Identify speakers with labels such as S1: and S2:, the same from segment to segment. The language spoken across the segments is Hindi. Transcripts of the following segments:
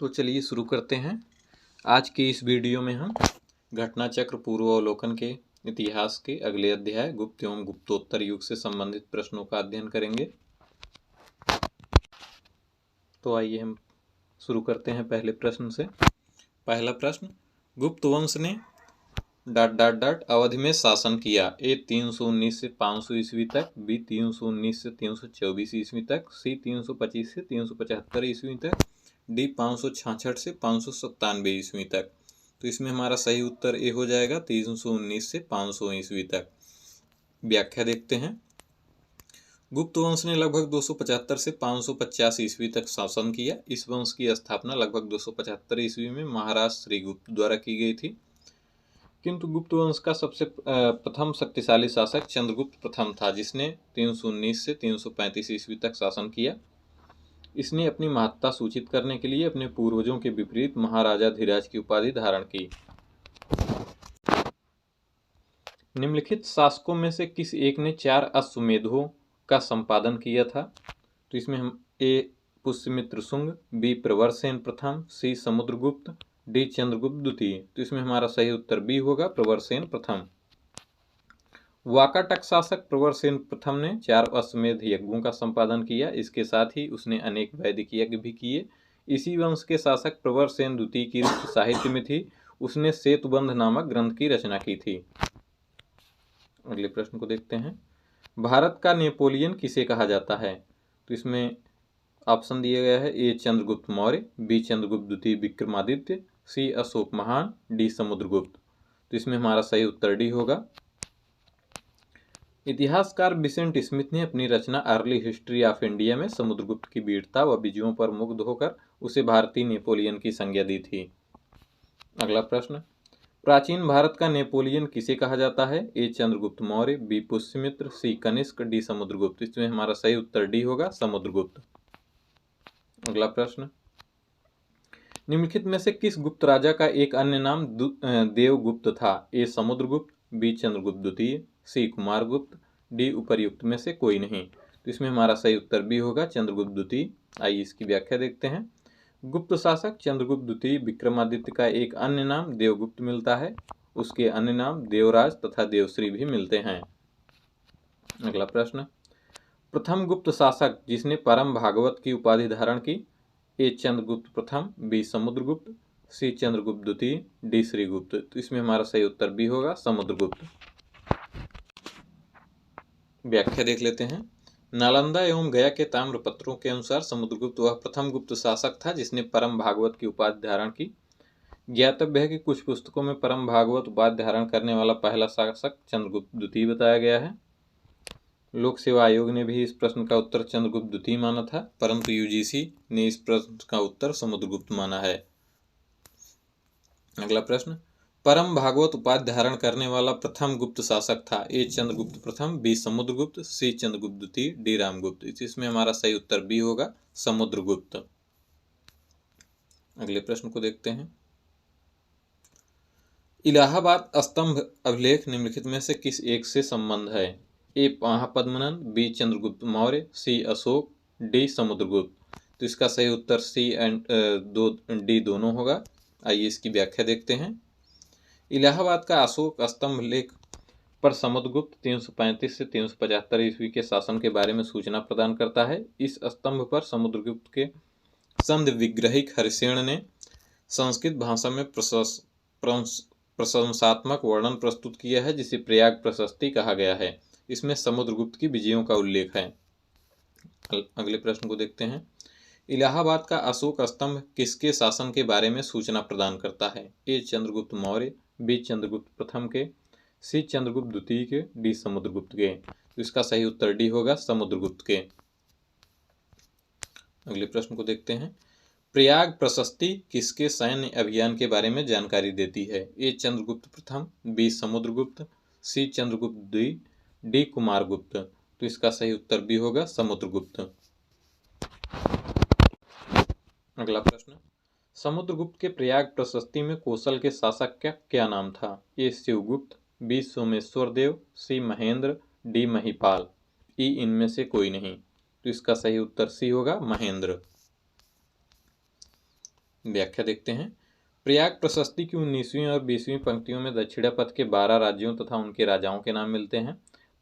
S1: तो चलिए शुरू करते हैं। आज की इस वीडियो में हम घटना चक्र पूर्वावलोकन के इतिहास के अगले अध्याय गुप्त एवं गुप्तोत्तर युग से संबंधित प्रश्नों का अध्ययन करेंगे। तो आइए हम शुरू करते हैं पहले प्रश्न से। पहला प्रश्न, गुप्त वंश ने ... अवधि में शासन किया। ए 319 से 500 ईस्वी तक, बी 319 से 324 ईस्वी तक, सी 325 से 375 ईस्वी तक, डी 566 से 597 ईस्वी तक। तो इसमें हमारा सही उत्तर ए हो जाएगा 319 से 500 ईस्वी तक। व्याख्या देखते हैं। गुप्त वंश ने लगभग 275 से 550 ईस्वी तक शासन किया। इस वंश की स्थापना लगभग 275 ईस्वी में महाराज श्रीगुप्त द्वारा की गई थी। किंतु गुप्त वंश का सबसे प्रथम शक्तिशाली शासक चंद्रगुप्त प्रथम था, जिसने 319 से 335 ईस्वी तक शासन किया। इसने अपनी महत्ता सूचित करने के लिए अपने पूर्वजों के विपरीत महाराजाधिराज की उपाधि धारण की। निम्नलिखित शासकों में से किस एक ने 4 अश्वमेधों का संपादन किया था? तो इसमें हम ए पुष्यमित्र शुंग, बी प्रवरसेन प्रथम, सी समुद्रगुप्त, डी चंद्रगुप्त द्वितीय। तो इसमें हमारा सही उत्तर बी होगा प्रवरसेन प्रथम। वाकाटक शासक प्रवरसेन प्रथम ने 4 अश्वमेध यज्ञों का संपादन किया। इसके साथ ही उसने अनेक वैदिक यज्ञ भी किए। इसी वंश के शासक प्रवरसेन द्वितीय की रुचि साहित्य में थी। उसने सेतुबंध नामक ग्रंथ की रचना की थी। अगले प्रश्न को देखते हैं। भारत का नेपोलियन किसे कहा जाता है? तो इसमें ऑप्शन दिया गया है। ए चंद्रगुप्त मौर्य, बी चंद्रगुप्त द्वितीय विक्रमादित्य, सी अशोक महान, डी समुद्रगुप्त। तो इसमें हमारा सही उत्तर डी होगा। इतिहासकार विसेंट स्मिथ ने अपनी रचना अर्ली हिस्ट्री ऑफ इंडिया में समुद्रगुप्त की वीरता व विजयों पर मुग्ध होकर उसे भारतीय नेपोलियन की संज्ञा दी थी। अगला प्रश्न, प्राचीन भारत का नेपोलियन किसे कहा जाता है? ए चंद्रगुप्त मौर्य, बी पुष्यमित्र, सी कनिष्क, डी समुद्रगुप्त। इसमें हमारा सही उत्तर डी होगा समुद्रगुप्त। अगला प्रश्न, निम्नलिखित में से किस गुप्त राजा का एक अन्य नाम देवगुप्त था? ए समुद्रगुप्त, बी चंद्रगुप्त द्वितीय, सी कुमारगुप्त, डी उपर्युक्त में से कोई नहीं। तो इसमें हमारा सही उत्तर बी होगा चंद्रगुप्त द्वितीय। आइए इसकी व्याख्या देखते हैं। गुप्त शासक चंद्रगुप्त द्वितीय विक्रमादित्य का एक अन्य नाम देवगुप्त मिलता है। उसके अन्य नाम देवराज तथा देवश्री भी मिलते हैं। अगला प्रश्न, प्रथम गुप्त शासक जिसने परम भागवत की उपाधि धारण की। ए चंद्रगुप्त प्रथम, बी समुद्रगुप्त, सी चंद्रगुप्त द्वितीय, डी श्रीगुप्त। तो इसमें हमारा सही उत्तर बी होगा समुद्रगुप्त। व्याख्या देख लेते हैं। नालंदा एवं गया के ताम्रपत्रों के अनुसार समुद्रगुप्त वह प्रथम गुप्त शासक था जिसने परम भागवत की उपाधि धारण की। ज्ञातव्य है कि कुछ पुस्तकों में परम भागवत उपाधि धारण करने वाला पहला शासक चंद्रगुप्त द्वितीय बताया गया है। लोक सेवा आयोग ने भी इस प्रश्न का उत्तर चंद्रगुप्त द्वितीय माना था, परंतु यूजीसी ने इस प्रश्न का उत्तर समुद्रगुप्त माना है। अगला प्रश्न, परम भागवत उपाधि धारण करने वाला प्रथम गुप्त शासक था। ए चंद्रगुप्त प्रथम, बी समुद्रगुप्त, सी चंद्रगुप्त द्वितीय, डी रामगुप्त। इसमें हमारा सही उत्तर बी होगा समुद्रगुप्त। अगले प्रश्न को देखते हैं। इलाहाबाद स्तंभ अभिलेख निम्नलिखित में से किस एक से संबंध है? ए महापद्मनंद, बी चंद्रगुप्त मौर्य, सी अशोक, डी समुद्रगुप्त। तो इसका सही उत्तर सी एंड डी दोनों होगा। आइए इसकी व्याख्या देखते हैं। इलाहाबाद का अशोक स्तंभ लेख पर समुद्रगुप्त 335 से 375 ईस्वी के शासन के बारे में सूचना प्रदान करता है। इस स्तंभ पर समुद्रगुप्त के संध विग्रहिक हरिसेन ने संस्कृत भाषा में प्रशंसात्मक वर्णन प्रस्तुत किया है, जिसे प्रयाग प्रशस्ति कहा गया है। इसमें समुद्रगुप्त की विजयों का उल्लेख है। अगले प्रश्न को देखते हैं। इलाहाबाद का अशोक स्तंभ किसके शासन के बारे में सूचना प्रदान करता है? ए चंद्रगुप्त मौर्य, बी चंद्रगुप्त प्रथम के, सी चंद्रगुप्त द्वितीय के, डी समुद्रगुप्त के। तो इसका सही उत्तर डी होगा समुद्रगुप्त के। अगले प्रश्न को देखते हैं। प्रयाग प्रशस्ति किसके सैन्य अभियान के बारे में जानकारी देती है? ए चंद्रगुप्त प्रथम, बी समुद्रगुप्त, सी चंद्रगुप्त द्वितीय, डी कुमारगुप्त। तो इसका सही उत्तर बी होगा समुद्रगुप्त। अगला प्रश्न, समुद्रगुप्त के प्रयाग प्रशस्ति में कौशल के शासक का क्या नाम था? ए शिवगुप्त, बी सोमेश्वर देव, सी महेंद्र, डी महिपाल। ई इनमें से कोई नहीं। तो इसका सही उत्तर सी होगा महेंद्र। व्याख्या देखते हैं। प्रयाग प्रशस्ति की 19वीं और 20वीं पंक्तियों में दक्षिणापथ के 12 राज्यों तथा उनके राजाओं के नाम मिलते हैं।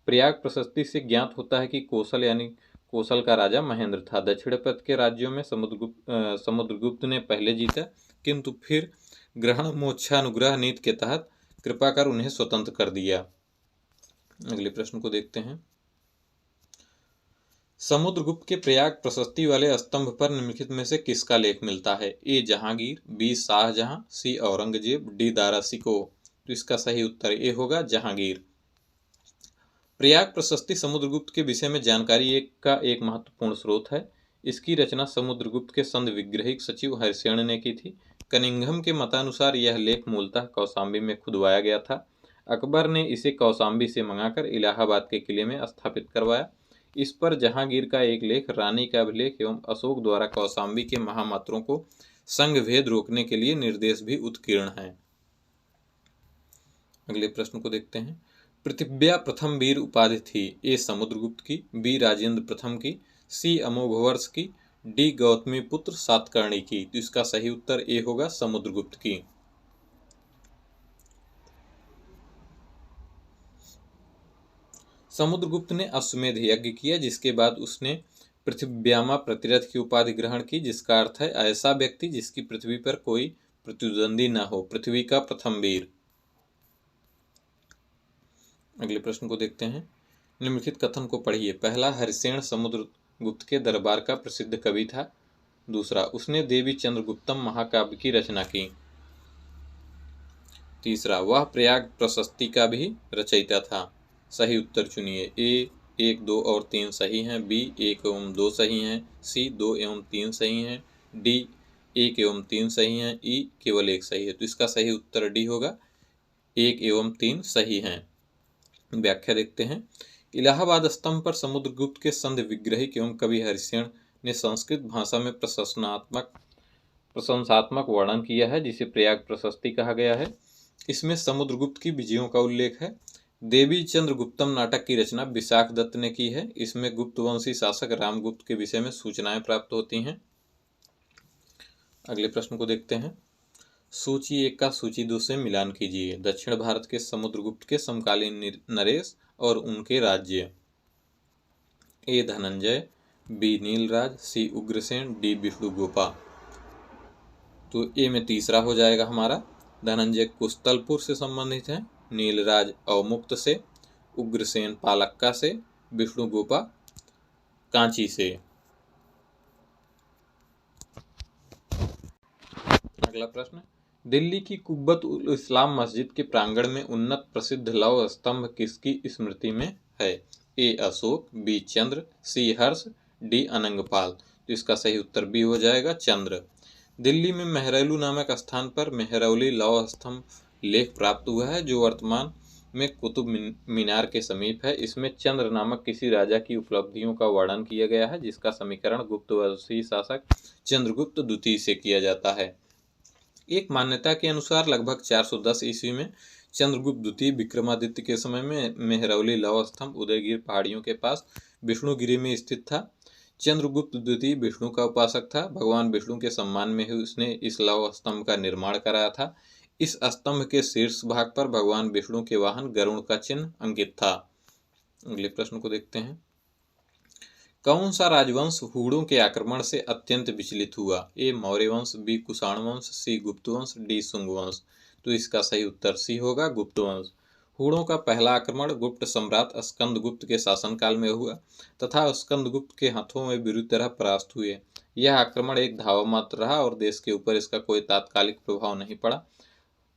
S1: प्रयाग प्रशस्ति से ज्ञात होता है कि कौशल यानी कौशल का राजा महेंद्र था। दक्षिणापथ के राज्यों में समुद्रगुप्त ने पहले जीता, किंतु फिर ग्रहण मोक्षानुग्रह नीति के तहत कृपा कर उन्हें स्वतंत्र कर दिया। अगले प्रश्न को देखते हैं। समुद्रगुप्त के प्रयाग प्रशस्ति वाले स्तंभ पर निम्नलिखित में से किसका लेख मिलता है? ए जहांगीर, बी शाहजहां, सी औरंगजेब, डी दारा शिकोह। तो इसका सही उत्तर ए होगा जहांगीर। प्रयाग प्रशस्ति समुद्रगुप्त के विषय में जानकारी एक महत्वपूर्ण स्रोत है। इसकी रचना समुद्रगुप्त के संध विग्रहिक सचिव हरिसेन ने की थी। कनिंघम के मतानुसार यह लेख मूलतः कौशाम्बी में खुदवाया गया था। अकबर ने इसे कौशाम्बी से मंगाकर इलाहाबाद के किले में स्थापित करवाया। इस पर जहांगीर का एक लेख, रानी का अभिलेख एवं अशोक द्वारा कौशाम्बी के महामात्रों को संघ भेद रोकने के लिए निर्देश भी उत्कीर्ण है। अगले प्रश्न को देखते हैं। पृथिव्या प्रथम वीर उपाधि थी? ए समुद्रगुप्त की, बी राजेंद्र प्रथम की, सी अमोघवर्ष की, डी गौतमी पुत्र सातकर्णी की। तो इसका सही उत्तर ए होगा समुद्रगुप्त की। समुद्रगुप्त ने अश्वमेध यज्ञ किया, जिसके बाद उसने पृथिव्यामा प्रतिरथ की उपाधि ग्रहण की, जिसका अर्थ है ऐसा व्यक्ति जिसकी पृथ्वी पर कोई प्रतिद्वंदी न हो, पृथ्वी का प्रथम वीर। अगले प्रश्न को देखते हैं। निम्नलिखित कथन को पढ़िए। पहला, हरिसेन समुद्रगुप्त के दरबार का प्रसिद्ध कवि था। दूसरा, उसने देवी चंद्रगुप्तम महाकाव्य की रचना की। तीसरा, वह प्रयाग प्रशस्ति का भी रचयिता था। सही उत्तर चुनिए। ए 1, 2 और 3 सही हैं, बी 1 एवं 2 सही हैं, सी 2 एवं 3 सही हैं, डी 1 एवं 3 सही हैं, ई केवल 1 सही है। तो इसका सही उत्तर डी होगा, 1 एवं 3 सही हैं। व्याख्या देखते हैं। इलाहाबाद स्तंभ पर समुद्रगुप्त के संध विग्रहिक एवं कवि हरिसेन ने संस्कृत भाषा में प्रशंसात्मक वर्णन किया है, जिसे प्रयाग प्रशस्ति कहा गया है। इसमें समुद्रगुप्त की विजयों का उल्लेख है। देवी चंद्रगुप्तम नाटक की रचना विशाख दत्त ने की है। इसमें गुप्तवंशी शासक रामगुप्त के विषय में सूचनाएं प्राप्त होती हैं। अगले प्रश्न को देखते हैं। सूची 1 का सूची 2 से मिलान कीजिए। दक्षिण भारत के समुद्रगुप्त के समकालीन नरेश और उनके राज्य। ए धनंजय, बी नीलराज, सी उग्रसेन, डी विष्णुगोपा। तो ए में तीसरा हो जाएगा हमारा। धनंजय कुस्तलपुर से संबंधित है, नीलराज अवमुक्त से, उग्रसेन पालक्का से, विष्णुगोपा कांची से। अगला प्रश्न। दिल्ली की कुब्बत उल इस्लाम मस्जिद के प्रांगण में उन्नत प्रसिद्ध लौह स्तंभ किसकी स्मृति में है? ए अशोक, बी चंद्र, सी हर्ष, डी अनंगपाल। तो इसका सही उत्तर बी हो जाएगा चंद्र। दिल्ली में मेहरौली नामक स्थान पर मेहरौली लौह स्तंभ लेख प्राप्त हुआ है, जो वर्तमान में कुतुब मीनार के समीप है। इसमें चंद्र नामक किसी राजा की उपलब्धियों का वर्णन किया गया है, जिसका समीकरण गुप्तवंशी शासक चंद्रगुप्त द्वितीय से किया जाता है। एक मान्यता के अनुसार लगभग 410 ईस्वी में चंद्रगुप्त द्वितीय विक्रमादित्य के समय में मेहरौली लौह स्तंभ उदयगिर पहाड़ियों के पास विष्णुगिरी में स्थित था। चंद्रगुप्त द्वितीय विष्णु का उपासक था। भगवान विष्णु के सम्मान में ही उसने इस लौह स्तंभ का निर्माण कराया था। इस स्तंभ के शीर्ष भाग पर भगवान विष्णु के वाहन गरुड़ का चिन्ह अंकित था। अगले प्रश्न को देखते हैं। कौन सा राजवंश हूणों के आक्रमण से अत्यंत विचलित हुआ? ए मौर्य वंश, बी कुषाण वंश, सी गुप्त वंश, डी शुंग वंश। तो इसका सही उत्तर सी होगा गुप्त वंश। हूणों का पहला आक्रमण गुप्त सम्राट स्कंदगुप्त के शासनकाल में हुआ तथा स्कंदगुप्त के हाथों में बुरी तरह परास्त हुए। यह आक्रमण एक धावा मात्र रहा और देश के ऊपर इसका कोई तात्कालिक प्रभाव नहीं पड़ा।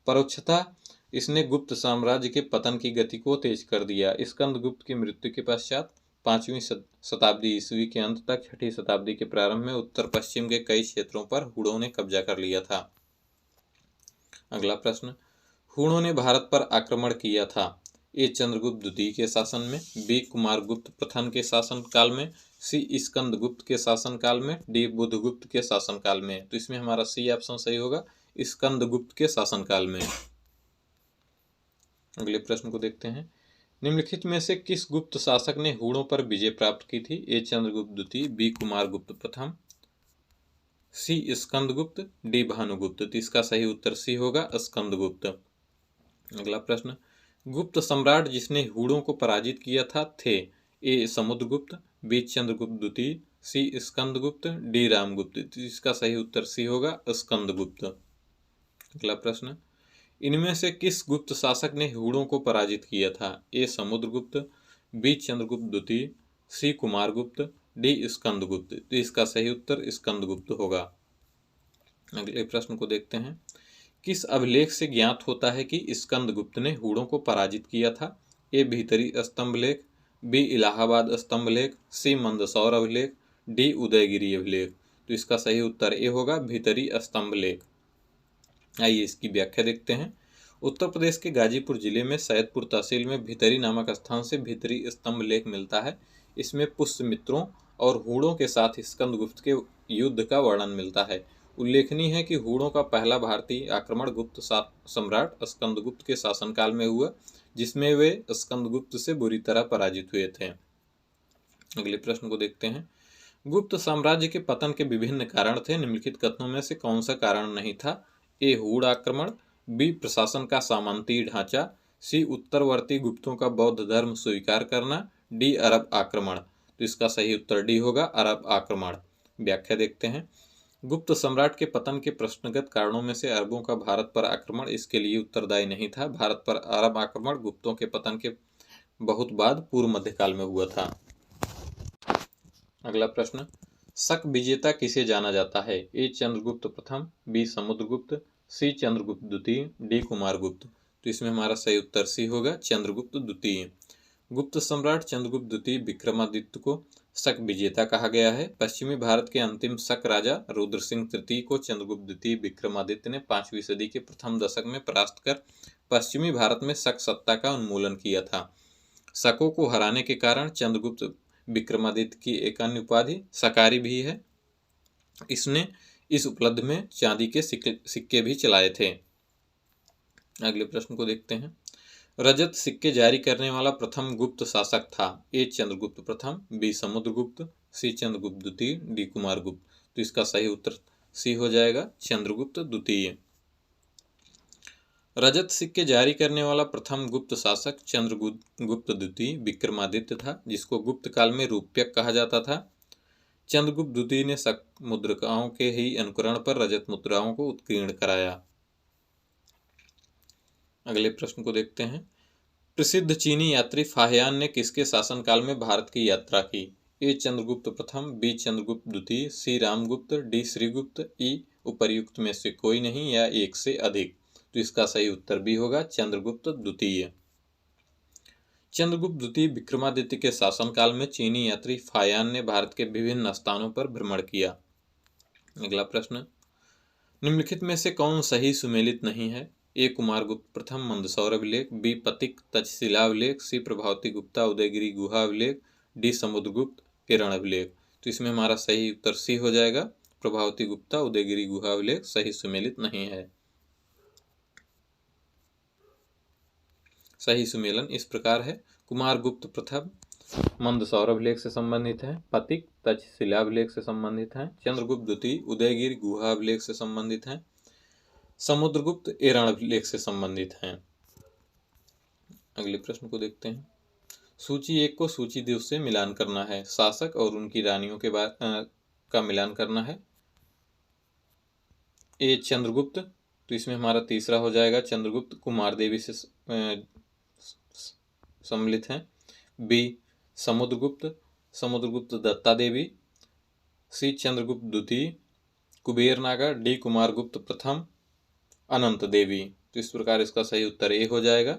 S1: परोक्षतः इसने गुप्त साम्राज्य के पतन की गति को तेज कर दिया। स्कंदगुप्त की मृत्यु के पश्चात 5वीं शताब्दी ईस्वी के अंत तक 6ठी शताब्दी के प्रारंभ में उत्तर पश्चिम के कई क्षेत्रों पर हूणों ने कब्जा कर लिया था। अगला प्रश्न। हूणों ने भारत पर आक्रमण किया था। ए चंद्रगुप्त द्वितीय के शासन में, बी कुमारगुप्त प्रथम के शासन काल में, सी स्कंदगुप्त के शासन काल में, डी बुधगुप्त के शासन काल में। तो इसमें हमारा सी ऑप्शन सही होगा, स्कंदगुप्त के शासन काल में। अगले प्रश्न को देखते हैं। निम्नलिखित में से किस गुप्त शासक ने हूणों पर विजय प्राप्त की थी? ए चंद्रगुप्त द्वितीय, बी कुमारगुप्त प्रथम, सी स्कंदगुप्त, डी भानुगुप्त। तो इसका सही उत्तर सी होगा स्कंदगुप्त। अगला प्रश्न, गुप्त सम्राट जिसने हूणों को पराजित किया था थे ए समुद्रगुप्त, बी चंद्रगुप्त द्वितीय, सी स्कंदगुप्त, डी रामगुप्त। तो इसका सही उत्तर सी होगा स्कंदगुप्त। अगला प्रश्न, इनमें से किस गुप्त शासक ने हूणों को पराजित किया था? ए समुद्रगुप्त, बी चंद्रगुप्त द्वितीय, सी कुमारगुप्त, डी स्कंदगुप्त। तो इसका सही उत्तर स्कंदगुप्त होगा। अगले प्रश्न को देखते हैं, किस अभिलेख से ज्ञात होता है कि स्कंदगुप्त ने हूणों को पराजित किया था? ए भीतरी स्तंभलेख, बी इलाहाबाद स्तंभलेख, सी मंदसौर अभिलेख, डी उदयगिरी अभिलेख। तो इसका सही उत्तर ए होगा भीतरी स्तंभलेख। आइए इसकी व्याख्या देखते हैं। उत्तर प्रदेश के गाजीपुर जिले में सैदपुर तहसील में भीतरी नामक स्थान से भीतरी स्तंभ लेख मिलता है। इसमें पुष्यमित्रों और हूणों के साथ स्कंदगुप्त के युद्ध का वर्णन मिलता है। उल्लेखनीय है कि हूणों का पहला भारतीय आक्रमण गुप्त सम्राट स्कंदगुप्त के शासनकाल में हुआ, जिसमें वे स्कंदगुप्त से बुरी तरह पराजित हुए थे। अगले प्रश्न को देखते हैं, गुप्त साम्राज्य के पतन के विभिन्न कारण थे, निम्नलिखित कथनों में से कौन सा कारण नहीं था? ए हूण आक्रमण, बी प्रशासन का सामंती ढांचा, सी उत्तरवर्ती गुप्तों का बौद्ध धर्म स्वीकार करना, डी अरब आक्रमण। तो इसका सही उत्तर डी होगा अरब आक्रमण। व्याख्या देखते हैं, गुप्त सम्राट के पतन के प्रश्नगत कारणों में से अरबों का भारत पर आक्रमण इसके लिए उत्तरदायी नहीं था। भारत पर अरब आक्रमण गुप्तों के पतन के बहुत बाद पूर्व मध्यकाल में हुआ था। अगला प्रश्न, शक विजेता किसे जाना जाता है? ए चंद्रगुप्त प्रथम, बी समुद्रगुप्त, सी चंद्रगुप्त द्वितीय, डी कुमारगुप्त। तो इसमें हमारा सही उत्तर सी होगा चंद्रगुप्त द्वितीय। गुप्त सम्राट चंद्रगुप्त द्वितीय विक्रमादित्य को शक विजेता कहा गया है। पश्चिमी भारत के अंतिम शक राजा रुद्र सिंह तृतीय को चंद्रगुप्त द्वितीय विक्रमादित्य ने 5वीं सदी के प्रथम दशक में परास्त कर पश्चिमी भारत में शक सत्ता का उन्मूलन किया था। शकों को हराने के कारण चंद्रगुप्त विक्रमादित्य की एक अन्य उपाधि शकारी भी है। इसने इस उपलब्धि में चांदी के सिक्के भी चलाए थे। अगले प्रश्न को देखते हैं, रजत सिक्के जारी करने वाला प्रथम गुप्त शासक था? ए चंद्रगुप्त प्रथम, बी समुद्रगुप्त, सी चंद्रगुप्त द्वितीय, डी कुमारगुप्त। तो इसका सही उत्तर सी हो जाएगा चंद्रगुप्त द्वितीय। रजत सिक्के जारी करने वाला प्रथम गुप्त शासक चंद्रगुप्त द्वितीय विक्रमादित्य था, जिसको गुप्त काल में रूप्यक कहा जाता था। चंद्रगुप्त द्वितीय ने शक मुद्रिकाओं के ही अनुकरण पर रजत मुद्राओं को उत्कीर्ण कराया। अगले प्रश्न को देखते हैं, प्रसिद्ध चीनी यात्री फाहियान ने किसके शासनकाल में भारत की यात्रा की? ए चंद्रगुप्त प्रथम, बी चंद्रगुप्त द्वितीय, सी रामगुप्त, डी श्रीगुप्त, ई उपर्युक्त में से कोई नहीं या एक से अधिक। तो इसका सही उत्तर भी होगा चंद्रगुप्त द्वितीय। चंद्रगुप्त द्वितीय विक्रमादित्य के शासनकाल में चीनी यात्री फाहियान ने भारत के विभिन्न स्थानों पर भ्रमण किया। अगला प्रश्न, निम्नलिखित में से कौन सही सुमेलित नहीं है? ए कुमारगुप्त प्रथम मंदसौर अभिलेख, बी पतिक तक्षशिला अभिलेख, सी प्रभावती गुप्ता उदयगिरी गुहा अभिलेख, डी समुद्रगुप्त किरण अभिलेख। तो इसमें हमारा सही उत्तर सी हो जाएगा प्रभावती गुप्ता उदयगिरी गुहा अभिलेख सही सुमेलित नहीं है। सही सुमेलन इस प्रकार है, कुमारगुप्त प्रथम मंदसौर अभिलेख से संबंधित है, पतिक तक्षशिला अभिलेख से संबंधित है, चंद्रगुप्त द्वितीय उदयगिरी गुहा अभिलेख से संबंधित है, समुद्रगुप्त एरण अभिलेख से संबंधित हैं। अगले प्रश्न को देखते हैं, सूची 1 को सूची 2 से मिलान करना है। शासक और उनकी रानियों के का मिलान करना है। ए चंद्रगुप्त, तो इसमें हमारा तीसरा हो जाएगा चंद्रगुप्त कुमार देवी से सम्मिलित हैं। बी समुद्रगुप्त, समुद्रगुप्त दत्ता देवी, सी चंद्रगुप्त द्वितीय कुबेर नागा, डी कुमारगुप्त प्रथम अनंत देवी। तो इस प्रकार इसका सही उत्तर ए हो जाएगा।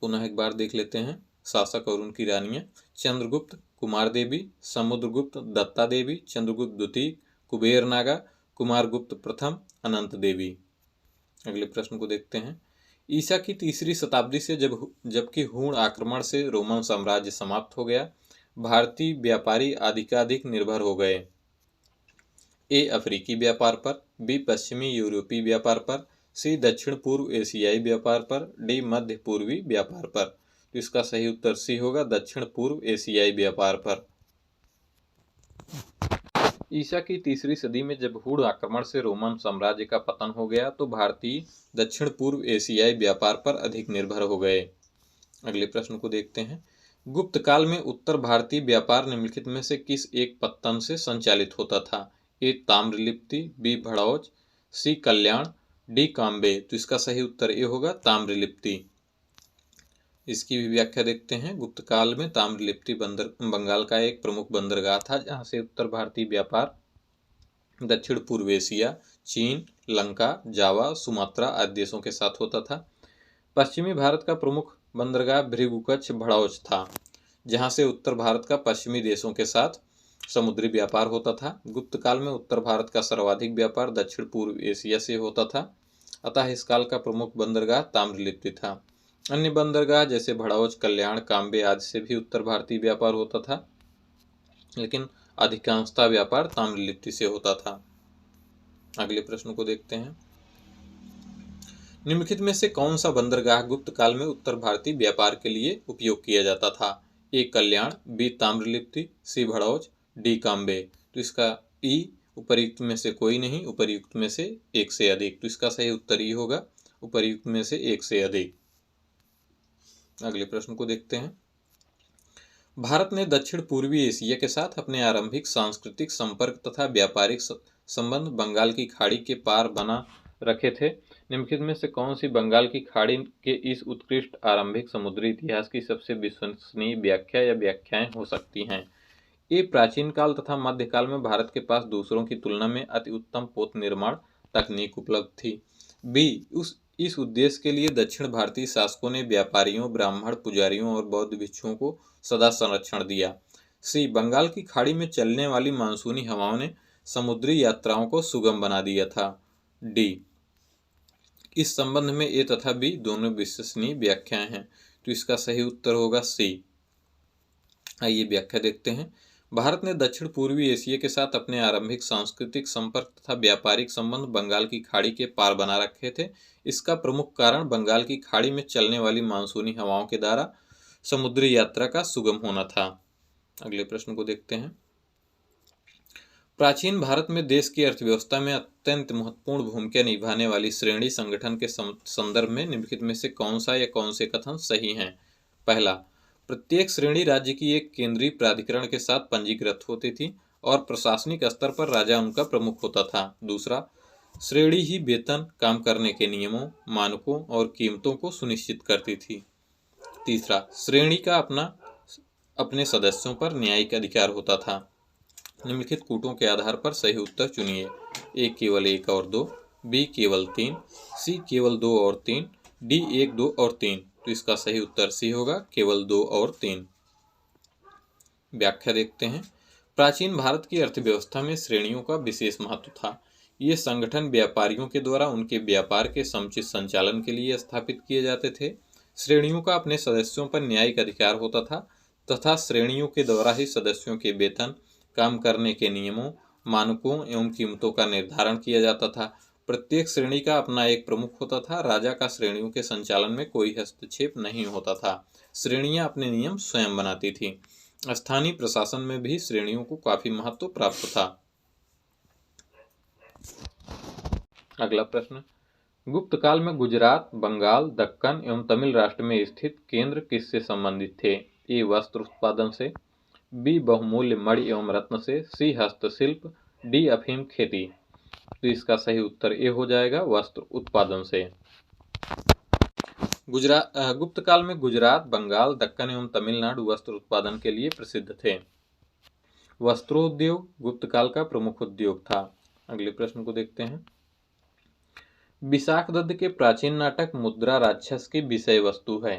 S1: पुनः एक बार देख लेते हैं, शासक और उनकी रानियां चंद्रगुप्त कुमार देवी, समुद्रगुप्त दत्ता देवी, चंद्रगुप्त द्वितीय कुबेर नागा, कुमारगुप्त प्रथम अनंत देवी। अगले प्रश्न को देखते हैं, ईसा की 3री शताब्दी से जबकि हूण आक्रमण से रोमन साम्राज्य समाप्त हो गया, भारतीय व्यापारी अधिकाधिक निर्भर हो गए। ए अफ्रीकी व्यापार पर, बी पश्चिमी यूरोपीय व्यापार पर, सी दक्षिण पूर्व एशियाई व्यापार पर, डी मध्य पूर्वी व्यापार पर। तो इसका सही उत्तर सी होगा दक्षिण पूर्व एशियाई व्यापार पर। ईसा की तीसरी सदी में जब हूण आक्रमण से रोमन साम्राज्य का पतन हो गया तो भारतीय दक्षिण पूर्व एशियाई व्यापार पर अधिक निर्भर हो गए। अगले प्रश्न को देखते हैं। गुप्त काल में उत्तर भारतीय व्यापार निम्नलिखित में से किस एक पत्तन से संचालित होता था? ए ताम्रलिप्ति, बी भड़ौच, सी कल्याण, डी काम्बे। तो इसका सही उत्तर ए होगा ताम्रलिप्ति। इसकी भी व्याख्या देखते हैं। गुप्त काल में ताम्रलिप्ति बंगाल का एक प्रमुख बंदरगाह था जहां से उत्तर भारतीय व्यापार दक्षिण पूर्व एशिया, चीन, लंका, जावा, सुमात्रा आदि देशों के साथ होता था। पश्चिमी भारत का प्रमुख बंदरगाह भृगुकच्छ भड़ौच था जहां से उत्तर भारत का पश्चिमी देशों के साथ समुद्री व्यापार होता था। गुप्त काल में उत्तर भारत का सर्वाधिक व्यापार दक्षिण पूर्व एशिया से होता था, अतः इस काल का प्रमुख बंदरगाह ताम्रलिप्ति था। अन्य बंदरगाह जैसे भड़ौच, कल्याण, काम्बे आदि से भी उत्तर भारतीय व्यापार होता था, लेकिन अधिकांशतः व्यापार ताम्रलिप्ति से होता था। अगले प्रश्न को देखते हैं। निम्नलिखित में से कौन सा बंदरगाह गुप्त काल में उत्तर भारतीय व्यापार के लिए उपयोग किया जाता था? ए कल्याण, बी ताम्रलिप्ति, सी भड़ौच, डी काम्बे। तो इसका ई उपर्युक्त में से कोई नहीं, उपर्युक्त में से एक से अधिक। तो इसका सही उत्तर ई होगा, उपर्युक्त में से एक से अधिक। अगले प्रश्न को देखते हैं। भारत ने दक्षिण पूर्वी एशिया के साथ अपने आरंभिक सांस्कृतिक संपर्क तथा व्यापारिक संबंध बंगाल की खाड़ी के पार बना रखे थे। निम्नलिखित में से कौन सी बंगाल की खाड़ी के इस उत्कृष्ट आरंभिक समुद्री इतिहास की सबसे विश्वसनीय व्याख्या या व्याख्याएं हो सकती हैं? ए प्राचीन काल तथा मध्यकाल में भारत के पास दूसरों की तुलना में अति उत्तम पोत निर्माण तकनीक उपलब्ध थी। बी इस उद्देश्य के लिए दक्षिण भारतीय शासकों ने व्यापारियों, ब्राह्मण, पुजारियों और बौद्ध भिक्षुओं को सदा संरक्षण दिया। सी बंगाल की खाड़ी में चलने वाली मानसूनी हवाओं ने समुद्री यात्राओं को सुगम बना दिया था। डी इस संबंध में ए तथा बी दोनों विश्वसनीय व्याख्याएं हैं, तो इसका सही उत्तर होगा सी। आइए व्याख्या देखते हैं। भारत ने दक्षिण पूर्वी एशिया के साथ अपने आरंभिक सांस्कृतिक संपर्क तथा व्यापारिक संबंध बंगाल की खाड़ी के पार बना रखे थे। इसका प्रमुख कारण बंगाल की खाड़ी में चलने वाली मानसूनी हवाओं के द्वारा समुद्री यात्रा का सुगम होना था। अगले प्रश्न को देखते हैं। प्राचीन भारत में देश की अर्थव्यवस्था में अत्यंत महत्वपूर्ण भूमिका निभाने वाली श्रेणी संगठन के संदर्भ में निम्नलिखित में से कौन सा या कौन से कथन सही हैं? पहला, प्रत्येक श्रेणी राज्य की एक केंद्रीय प्राधिकरण के साथ पंजीकृत होती थी और प्रशासनिक स्तर पर राजा उनका प्रमुख होता था। दूसरा, श्रेणी ही वेतन, काम करने के नियमों, मानकों और कीमतों को सुनिश्चित करती थी। तीसरा, श्रेणी का अपने सदस्यों पर न्यायिक अधिकार होता था। निम्नलिखित कूटों के आधार पर सही उत्तर चुनिए। ए केवल 1 और 2, बी केवल 3, सी केवल 2 और 3, डी 1, 2 और 3। तो इसका सही उत्तर सी होगा, केवल 2 और 3। व्याख्या देखते हैं। प्राचीन भारत की अर्थव्यवस्था में श्रेणियों का विशेष महत्व था। ये संगठन व्यापारियों के द्वारा उनके व्यापार के समुचित संचालन के लिए स्थापित किए जाते थे। श्रेणियों का अपने सदस्यों पर न्यायिक अधिकार होता था तथा श्रेणियों के द्वारा ही सदस्यों के वेतन, काम करने के नियमों, मानकों एवं कीमतों का निर्धारण किया जाता था। प्रत्येक श्रेणी का अपना एक प्रमुख होता था। राजा का श्रेणियों के संचालन में कोई हस्तक्षेप नहीं होता था। श्रेणियां अपने नियम स्वयं बनाती थीं। स्थानीय प्रशासन में भी श्रेणियों को काफी महत्व प्राप्त था। अगला प्रश्न, गुप्त काल में गुजरात, बंगाल, दक्कन एवं तमिल राष्ट्र में स्थित केंद्र किससे संबंधित थे? ए वस्त्र उत्पादन से, बी बहुमूल्य मणि एवं रत्न से, सी हस्तशिल्प, डी अफीम खेती। तो इसका सही उत्तर ए हो जाएगा, वस्त्र उत्पादन से। गुप्त काल में गुजरात, बंगाल, दक्कन एवं तमिलनाडु वस्त्र उत्पादन के लिए प्रसिद्ध थे। वस्त्रोद्योग गुप्त काल का प्रमुख उद्योग था। अगले प्रश्न को देखते हैं। विशाखदत्त के प्राचीन नाटक मुद्रा राक्षस की विषय वस्तु है।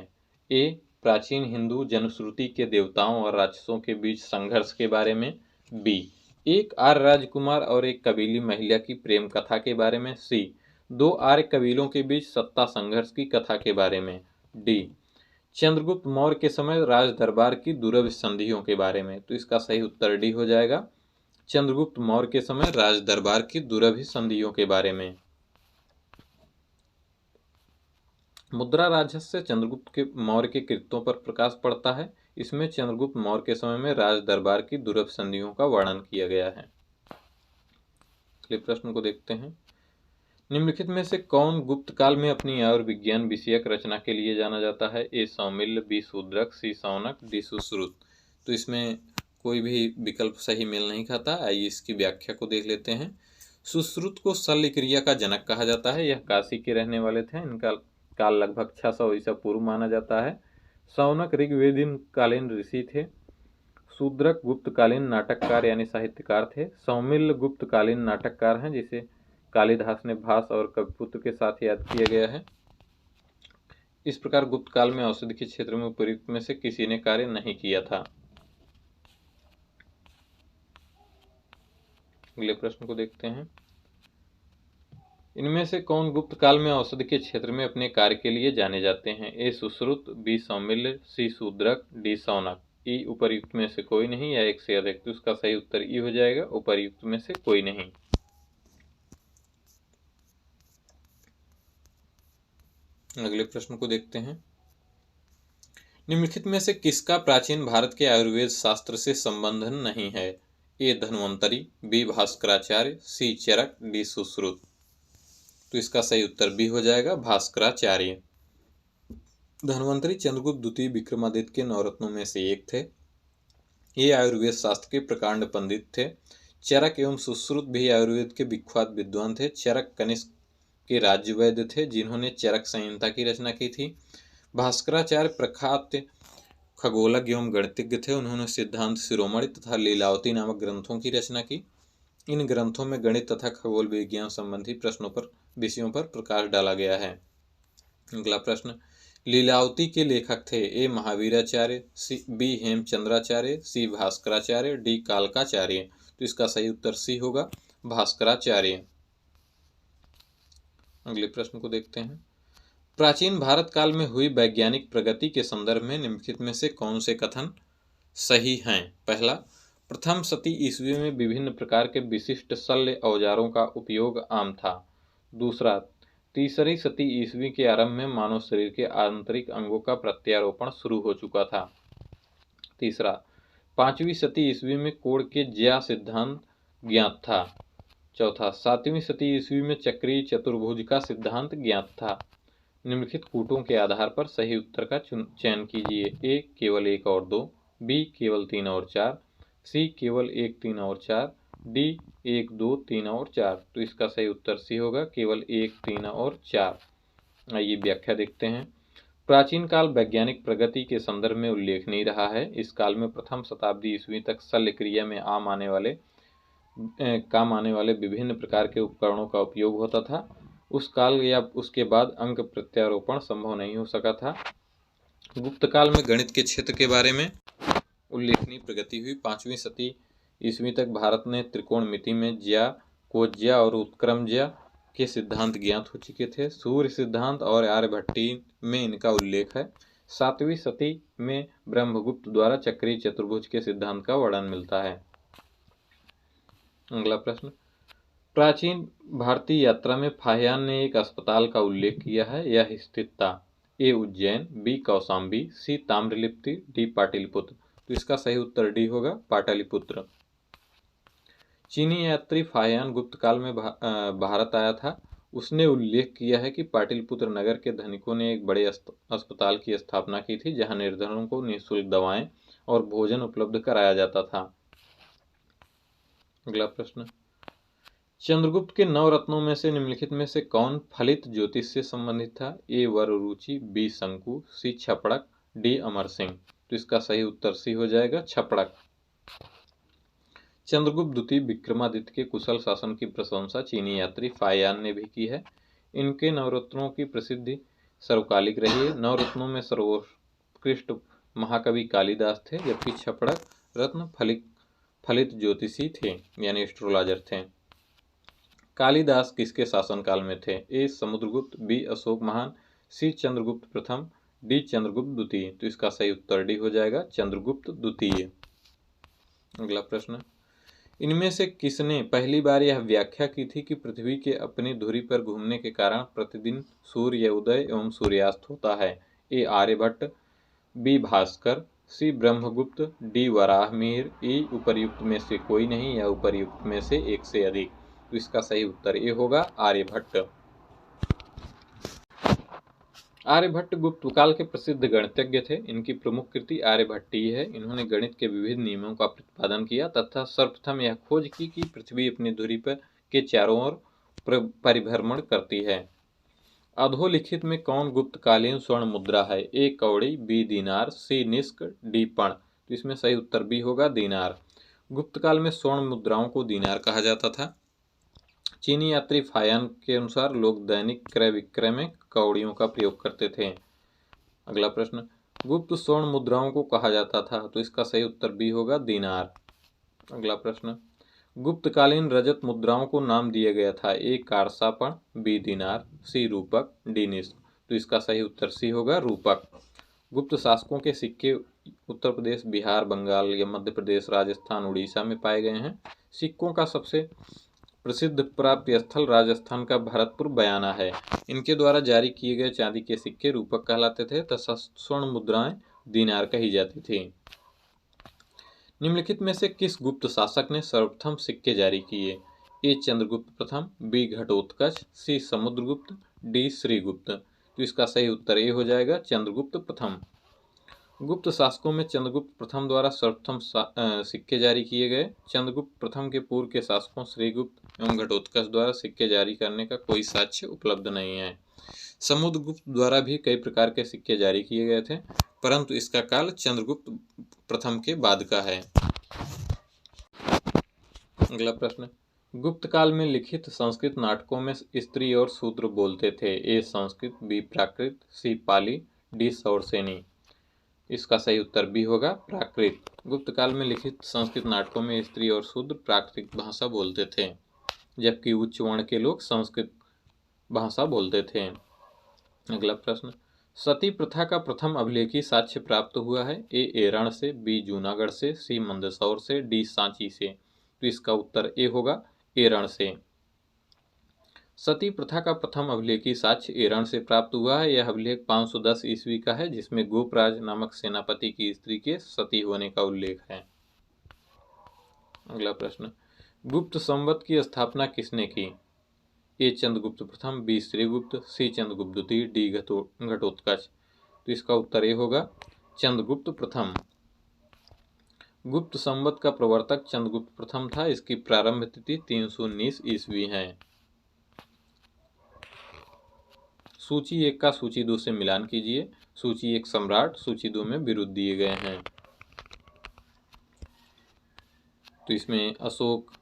S1: ए प्राचीन हिंदू जनश्रुति के देवताओं और राक्षसों के बीच संघर्ष के बारे में, बी एक आर्य राजकुमार और एक कबीली महिला की प्रेम कथा के बारे में, सी 2 आर्य कबीलों के बीच सत्ता संघर्ष की कथा के बारे में, डी चंद्रगुप्त मौर्य के समय राज दरबार की दुर्लभ संधियों के बारे में। तो इसका सही उत्तर डी हो जाएगा, चंद्रगुप्त मौर्य के समय राज दरबार की दुर्लभ संधियों के बारे में। मुद्रा राजस से चंद्रगुप्त मौर्य के कृत्यों पर प्रकाश पड़ता है। इसमें चंद्रगुप्त मौर्य के समय में राज दरबार की दुर्लभ संधियों का वर्णन किया गया है। अगले प्रश्न को देखते हैं। निम्नलिखित में से कौन गुप्त काल में अपनी और विज्ञान विषयक रचना के लिए जाना जाता है? ए सौमिल्य, बी शूद्रक, सी शौनक, डी सुश्रुत। तो इसमें कोई भी विकल्प सही मेल नहीं खाता। आइए इसकी व्याख्या को देख लेते हैं। सुश्रुत को शल्य क्रिया का जनक कहा जाता है। यह काशी के रहने वाले थे। इनका काल लगभग 600 ईसा पूर्व माना जाता है। शौनक ऋग्वेदीन कालीन ऋषि थे। शूद्रक गुप्तकालीन नाटककार यानी साहित्यकार थे। सौमिल्य गुप्तकालीन नाटककार हैं, जिसे कालिदास ने भास और कविपुत्र के साथ याद किया गया है। इस प्रकार गुप्त काल में औषधि के क्षेत्र में उपयुक्त में से किसी ने कार्य नहीं किया था। अगले प्रश्न को देखते हैं। इनमें से कौन गुप्त काल में औषधि के क्षेत्र में अपने कार्य के लिए जाने जाते हैं? ए सुश्रुत, बी सौमिल्य, सी शूद्रक, डी शौनक। ई उपर्युक्त में से कोई नहीं या एक से अधिक। तो उसका सही उत्तर ई हो जाएगा, उपर्युक्त में से कोई नहीं। अगले प्रश्न को देखते हैं। निम्नलिखित में से किसका प्राचीन भारत के आयुर्वेद शास्त्र से संबंध नहीं है? ए धन्वंतरी, बी भास्कराचार्य, सी चरक, डी सुश्रुत। तो इसका सही उत्तर बी हो जाएगा, भास्कराचार्य। धन्वंतरी चंद्रगुप्त द्वितीय विक्रमादित्य के नवरत्नों में से एक थे। ये आयुर्वेद शास्त्र के प्रकांड पंडित थे। चरक एवं सुश्रुत भी आयुर्वेद के विख्यात विद्वान थे। चरक कनिष्क के राज्य वैद्य थे, जिन्होंने चरक संहिता की रचना की थी। भास्कराचार्य प्रख्यात खगोलज्ञ एवं गणितज्ञ थे। उन्होंने सिद्धांत शिरोमणि तथा लीलावती नामक ग्रंथों की रचना की। इन ग्रंथों में गणित तथा खगोल विज्ञान संबंधी विषयों पर प्रकाश डाला गया है। अगला प्रश्न। लीलावती के लेखक थे? ए महावीराचार्य, बी हेमचंद्राचार्य, सी भास्कराचार्य, डी कालकाचार्य। तो इसका सही उत्तर सी होगा, भास्कराचार्य। अगले प्रश्न को देखते हैं। प्राचीन भारत काल में हुई वैज्ञानिक प्रगति के संदर्भ में निम्नलिखित में से कौन से कथन सही हैं? पहला, प्रथम शती ईस्वी में विभिन्न प्रकार के विशिष्ट शल्य औजारों का उपयोग आम था। दूसरा, तीसरी शती ईस्वी के आरंभ में मानव शरीर के आंतरिक अंगों का प्रत्यारोपण शुरू हो चुका था। तीसरा, 5वीं शती ईस्वी में कोण के ज्या सिद्धांत ज्ञात था। चौथा, 7वीं शती ईस्वी में चक्रीय चतुर्भुज का सिद्धांत ज्ञात था। निम्नलिखित कूटों के आधार पर सही उत्तर का चयन कीजिए। ए केवल 1 और 2, बी केवल 3 और 4, सी केवल 1, 3 और 4, डी 1, 2, 3 और 4। तो इसका सही उत्तर सी होगा, केवल 1, 3 और 4। आइए व्याख्या देखते हैं। प्राचीन काल वैज्ञानिक प्रगति के संदर्भ में उल्लेखनीय रहा है। इस काल में प्रथम शताब्दी ईस्वी तक शल्य क्रिया में काम आने वाले विभिन्न प्रकार के उपकरणों का उपयोग होता था। उस काल या उसके बाद अंग प्रत्यारोपण संभव नहीं हो सका था। गुप्त काल में गणित के क्षेत्र के बारे में उल्लेखनीय प्रगति हुई। 5वीं शती ईस्वी तक भारत ने त्रिकोणमिति में ज्या, कोज्या और उत्क्रमज्या के सिद्धांत ज्ञात हो चुके थे। सूर्य सिद्धांत और आर्यभट्टी में इनका उल्लेख है। 7वीं शती में ब्रह्मगुप्त द्वारा चक्रीय चतुर्भुज के सिद्धांत का वर्णन मिलता है। अगला प्रश्न। प्राचीन भारतीय यात्रा में फाहियान ने एक अस्पताल का उल्लेख किया है। यह स्थित था? ए उज्जैन, बी कौशाम्बी, सी ताम्रलिप्ति, डी पाटलिपुत्र। तो इसका सही उत्तर डी होगा, पाटलिपुत्र। चीनी यात्री फाहियान गुप्त काल में भारत आया था। उसने उल्लेख किया है कि पाटलिपुत्र नगर के धनिकों ने एक बड़े अस्पताल की स्थापना की थी, जहां निर्धनों को निःशुल्क दवाएं और भोजन उपलब्ध कराया जाता था। अगला प्रश्न। चंद्रगुप्त के 9 रत्नों में से निम्नलिखित में से कौन फलित ज्योतिष से संबंधित था? ए वररुचि, बी शंकु, सी छपड़क, डी अमर सिंह। तो इसका सही उत्तर सी हो जाएगा, छपड़क। चंद्रगुप्त द्वितीय विक्रमादित्य के कुशल शासन की प्रशंसा चीनी यात्री फाहियान ने भी की है। इनके नवरत्नों की प्रसिद्धि सर्वकालिक रही है। 9 रत्नों में सर्वोत्कृष्ट महाकवि कालिदास थे, जबकि छपड़क रत्न फलित ज्योतिषी थे यानी एस्ट्रोलॉजर थे। कालिदास किसके शासनकाल में थे? ए समुद्रगुप्त, बी अशोक महान, सी चंद्रगुप्त प्रथम, डी चंद्रगुप्त द्वितीय। तो इसका सही उत्तर डी हो जाएगा, चंद्रगुप्त द्वितीय। अगला प्रश्न। इनमें से किसने पहली बार यह व्याख्या की थी कि पृथ्वी के अपनी धुरी पर घूमने के कारण प्रतिदिन सूर्य उदय एवं सूर्यास्त होता है? ए आर्यभट्ट, बी भास्कर, सी ब्रह्मगुप्त, डी वराहमिहिर। ई उपर्युक्त में से कोई नहीं या उपर्युक्त में से एक से अधिक। तो इसका सही उत्तर ए होगा आर्यभट्ट। आर्यभट्ट गुप्त काल के प्रसिद्ध गणितज्ञ थे। इनकी प्रमुख कृति आर्यभट्टीय है। इन्होंने गणित के विविध नियमों का प्रतिपादन किया तथा सर्वप्रथम यह खोज की कि पृथ्वी अपनी धुरी पर के चारों ओर परिभ्रमण करती है। अधोलिखित में कौन गुप्तकालीन स्वर्ण मुद्रा है? ए कौड़ी, बी दीनार, सी निष्क, डी पण। तो इसमें सही उत्तर बी होगा दीनार। गुप्तकाल में स्वर्ण मुद्राओं को दीनार कहा जाता था। चीनी यात्री फायान के अनुसार लोग दैनिक क्रय विक्रय में कौड़ियों का प्रयोग करते थे। अगला प्रश्न, गुप्त स्वर्ण मुद्राओं को कहा जाता था? तो इसका सही उत्तर बी होगा दीनार। अगला प्रश्न, गुप्तकालीन रजत मुद्राओं को नाम दिया गया था? ए कारसापण, बी दीनार, सी रूपक, डी निष्क। तो इसका सही उत्तर सी होगा रूपक। गुप्त शासकों के सिक्के उत्तर प्रदेश, बिहार, बंगाल या मध्य प्रदेश, राजस्थान, उड़ीसा में पाए गए हैं। सिक्कों का सबसे प्रसिद्ध प्राप्य स्थल राजस्थान का भरतपुर बयाना है। इनके द्वारा जारी किए गए चांदी के सिक्के रूपक कहलाते थे तथा स्वर्ण मुद्राएं दीनार कही जाती थी। निम्नलिखित में से किस गुप्त शासक ने सर्वप्रथम सिक्के जारी किए? ए चंद्रगुप्त प्रथम, बी घटोत्कच, सी समुद्रगुप्त, डी श्रीगुप्त। तो इसका सही उत्तर ए हो जाएगा चंद्रगुप्त प्रथम। गुप्त शासकों में चंद्रगुप्त प्रथम द्वारा सर्वप्रथम सिक्के जारी किए गए। चंद्रगुप्त प्रथम के पूर्व के शासकों श्रीगुप्त एवं घटोत्कच द्वारा सिक्के जारी करने का कोई साक्ष्य उपलब्ध नहीं है। समुद्रगुप्त द्वारा भी कई प्रकार के सिक्के जारी किए गए थे, परंतु इसका काल चंद्रगुप्त प्रथम के बाद का है। अगला प्रश्न, गुप्त काल में लिखित संस्कृत नाटकों में स्त्री और शूद्र बोलते थे? ए संस्कृत, बी प्राकृत, सी पाली, डी सौरसेनी। इसका सही उत्तर बी होगा प्राकृत। गुप्त काल में लिखित संस्कृत नाटकों में स्त्री और शूद्र प्राकृत भाषा बोलते थे, जबकि उच्च वर्ण के लोग संस्कृत भाषा बोलते थे। अगला प्रश्न, सती प्रथा का प्रथम अभिलेखी साक्ष्य प्राप्त हुआ है? ए एरण से, बी जूनागढ़ से, सी मंदसौर से, डी सांची से। तो इसका उत्तर ए होगा एरण से। सती प्रथा का प्रथम अभिलेखी साक्ष्य एरण से प्राप्त हुआ है। यह अभिलेख 510 ईस्वी का है, जिसमें गोपराज नामक सेनापति की स्त्री के सती होने का उल्लेख है। अगला प्रश्न, गुप्त संवत की स्थापना किसने की? ए चंद्रगुप्त प्रथम, बी श्रीगुप्त, सी चंद्रगुप्त द्वितीय, डी घटोत्कच। तो इसका उत्तर ए होगा चंद्रगुप्त प्रथम। गुप्त संवत का प्रवर्तक चंद्रगुप्त प्रथम था। इसकी प्रारंभ तिथि 319 ईस्वी है। सूची 1 का सूची 2 से मिलान कीजिए। सूची 1 सम्राट, सूची 2 में विरुद्ध दिए गए हैं। तो इसमें अशोक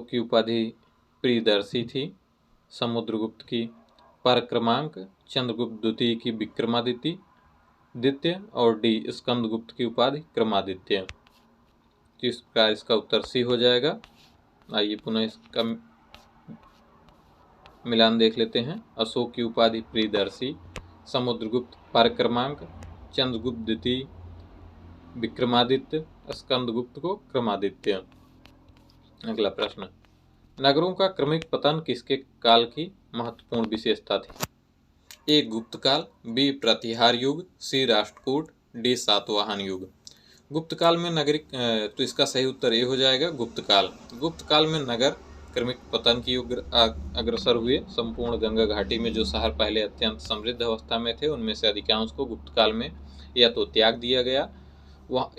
S1: की उपाधि प्रियदर्शी थी। समुद्रगुप्त की परक्रमांक, चंद्रगुप्त द्वितीय की विक्रमादित्य और डी स्कंदगुप्त की उपाधि क्रमादित्य। तो इसका उत्तर सी हो जाएगा। आइए पुनः इसका मिलान देख लेते हैं। अशोक की उपाधि प्रियदर्शी, समुद्रगुप्त परक्रमांक, चंद्रगुप्त द्वितीय विक्रमादित्य, स्कंदगुप्त को क्रमादित्य। अगला प्रश्न, नगरों का क्रमिक पतन किसके काल की महत्वपूर्ण विशेषता थी? ए गुप्त काल, बी प्रतिहार युग, सी राष्ट्रकूट, डी सातवाहन युग। गुप्त काल में नागरिक तो इसका सही उत्तर ए हो जाएगा गुप्त काल। गुप्त काल में नगर क्रमिक पतन की ओर अग्रसर हुए। संपूर्ण गंगा घाटी में जो शहर पहले अत्यंत समृद्ध अवस्था में थे, उनमें से अधिकांश को गुप्त काल में या तो त्याग दिया गया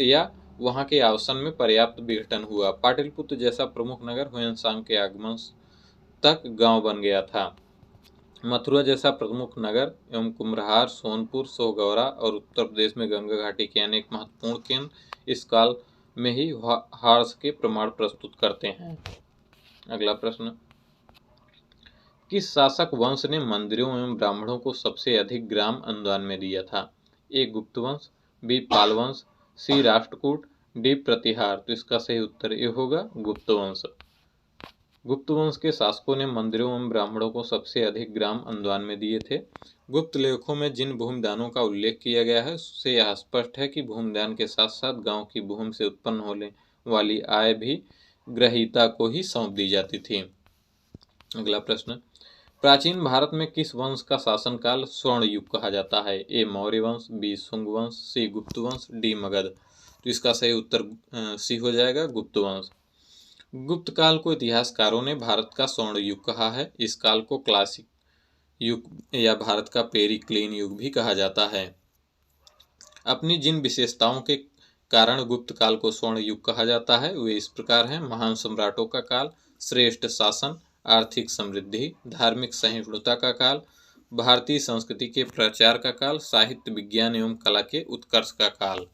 S1: या वहां के आवासन में पर्याप्त विघटन हुआ। पाटलिपुत्र जैसा प्रमुख नगर हुएनसांग के आगमन तक गांव बन गया था। मथुरा जैसा प्रमुख नगर एवं कुम्भरहार, सोनपुर, सोगौरा और उत्तर प्रदेश में गंगा घाटी के अनेक महत्वपूर्ण केंद्र इस काल में ही हार्स के प्रमाण प्रस्तुत करते हैं। अगला प्रश्न, किस शासक वंश ने मंदिरों एवं ब्राह्मणों को सबसे अधिक ग्राम अनुदान में दिया था? ए गुप्त वंश, बी पाल वंश, सी राष्ट्रकूट, डी प्रतिहार। तो इसका सही उत्तर ए होगा गुप्त वंश। गुप्त वंश के शासकों ने मंदिरों एवं ब्राह्मणों को सबसे अधिक ग्राम अनुदान में दिए थे। गुप्त लेखों में जिन भूमिदानों का उल्लेख किया गया है, उससे यह स्पष्ट है कि भूमिदान के साथ साथ गांव की भूमि से उत्पन्न होने वाली आय भी ग्रहीता को ही सौंप दी जाती थी। अगला प्रश्न, प्राचीन भारत में किस वंश का शासनकाल स्वर्ण युग कहा जाता है? ए मौर्य वंश, बी शुंग वंश, सी गुप्त वंश, डी मगध। तो इसका सही उत्तर सी हो जाएगा गुप्त वंश। गुप्त काल को इतिहासकारों ने भारत का स्वर्ण युग कहा है। इस काल को क्लासिक युग या भारत का पेरिक्लीन युग भी कहा जाता है। अपनी जिन विशेषताओं के कारण गुप्त काल को स्वर्ण युग कहा जाता है वे इस प्रकार हैं: महान सम्राटों का काल, श्रेष्ठ शासन, आर्थिक समृद्धि, धार्मिक सहिष्णुता का काल, भारतीय संस्कृति के प्रचार का काल, साहित्य, विज्ञान एवं कला के उत्कर्ष का काल।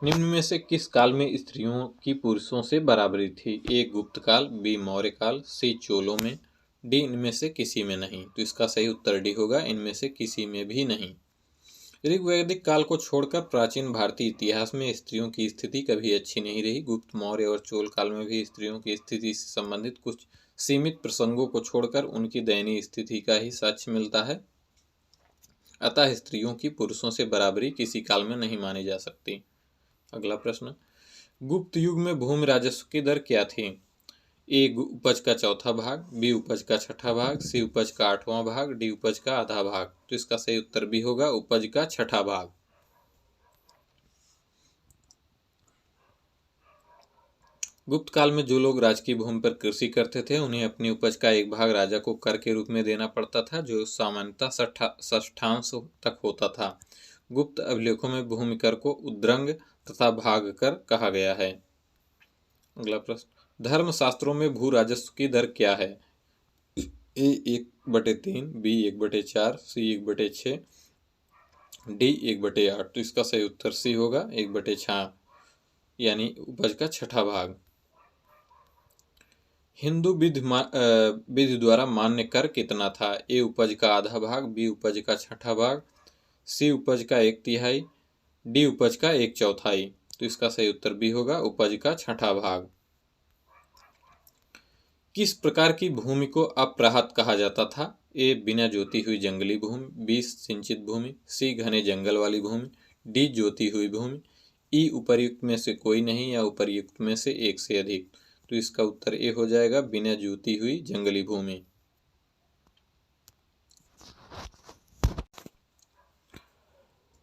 S1: निम्न में से किस काल में स्त्रियों की पुरुषों से बराबरी थी? ए गुप्त काल, बी मौर्य काल, सी चोलों में, डी इनमें से किसी में नहीं। तो इसका सही उत्तर डी होगा, इनमें से किसी में भी नहीं। ऋग्वैदिक काल को छोड़कर प्राचीन भारतीय इतिहास में स्त्रियों की स्थिति कभी अच्छी नहीं रही। गुप्त, मौर्य और चोल काल में भी स्त्रियों की स्थिति से संबंधित कुछ सीमित प्रसंगों को छोड़कर उनकी दयनीय स्थिति का ही साक्ष्य मिलता है। अतः स्त्रियों की पुरुषों से बराबरी किसी काल में नहीं मानी जा सकती। अगला प्रश्न, गुप्त युग में भूमि राजस्व की दर क्या थी? ए उपज का चौथा भाग, बी उपज का छठा भाग, सी उपज का आठवां भाग, डी उपज का आधा भाग। तो इसका सही उत्तर भी होगा, उपज का छठा भाग। गुप्त काल में जो लोग राजकीय भूमि पर कृषि करते थे उन्हें अपनी उपज का एक भाग राजा को कर के रूप में देना पड़ता था, जो सामान्यतः षष्ठांश तक होता था। गुप्त अभिलेखों में भूमि कर को उद्रंग तथा भाग कर कहा गया है। अगला प्रश्न, धर्म शास्त्रों में भू राजस्व की दर क्या है? ए 1/3, बी 1/4, सी 1/6, डी 1/8। तो इसका सही उत्तर सी होगा, 1/6 यानी उपज का छठा भाग। हिंदू विधि द्वारा मान्य कर कितना था? ए उपज का आधा भाग, बी उपज का छठा भाग, सी उपज का 1/3, डी उपज का 1/4। तो इसका सही उत्तर बी होगा, उपज का छठा भाग। किस प्रकार की भूमि को अप्राहत कहा जाता था? ए बिना जोती हुई जंगली भूमि, बी सिंचित भूमि, सी घने जंगल वाली भूमि, डी जोती हुई भूमि, ई उपर्युक्त में से कोई नहीं या उपर्युक्त में से एक से अधिक। तो इसका उत्तर ए हो जाएगा, बिना जोती हुई जंगली भूमि।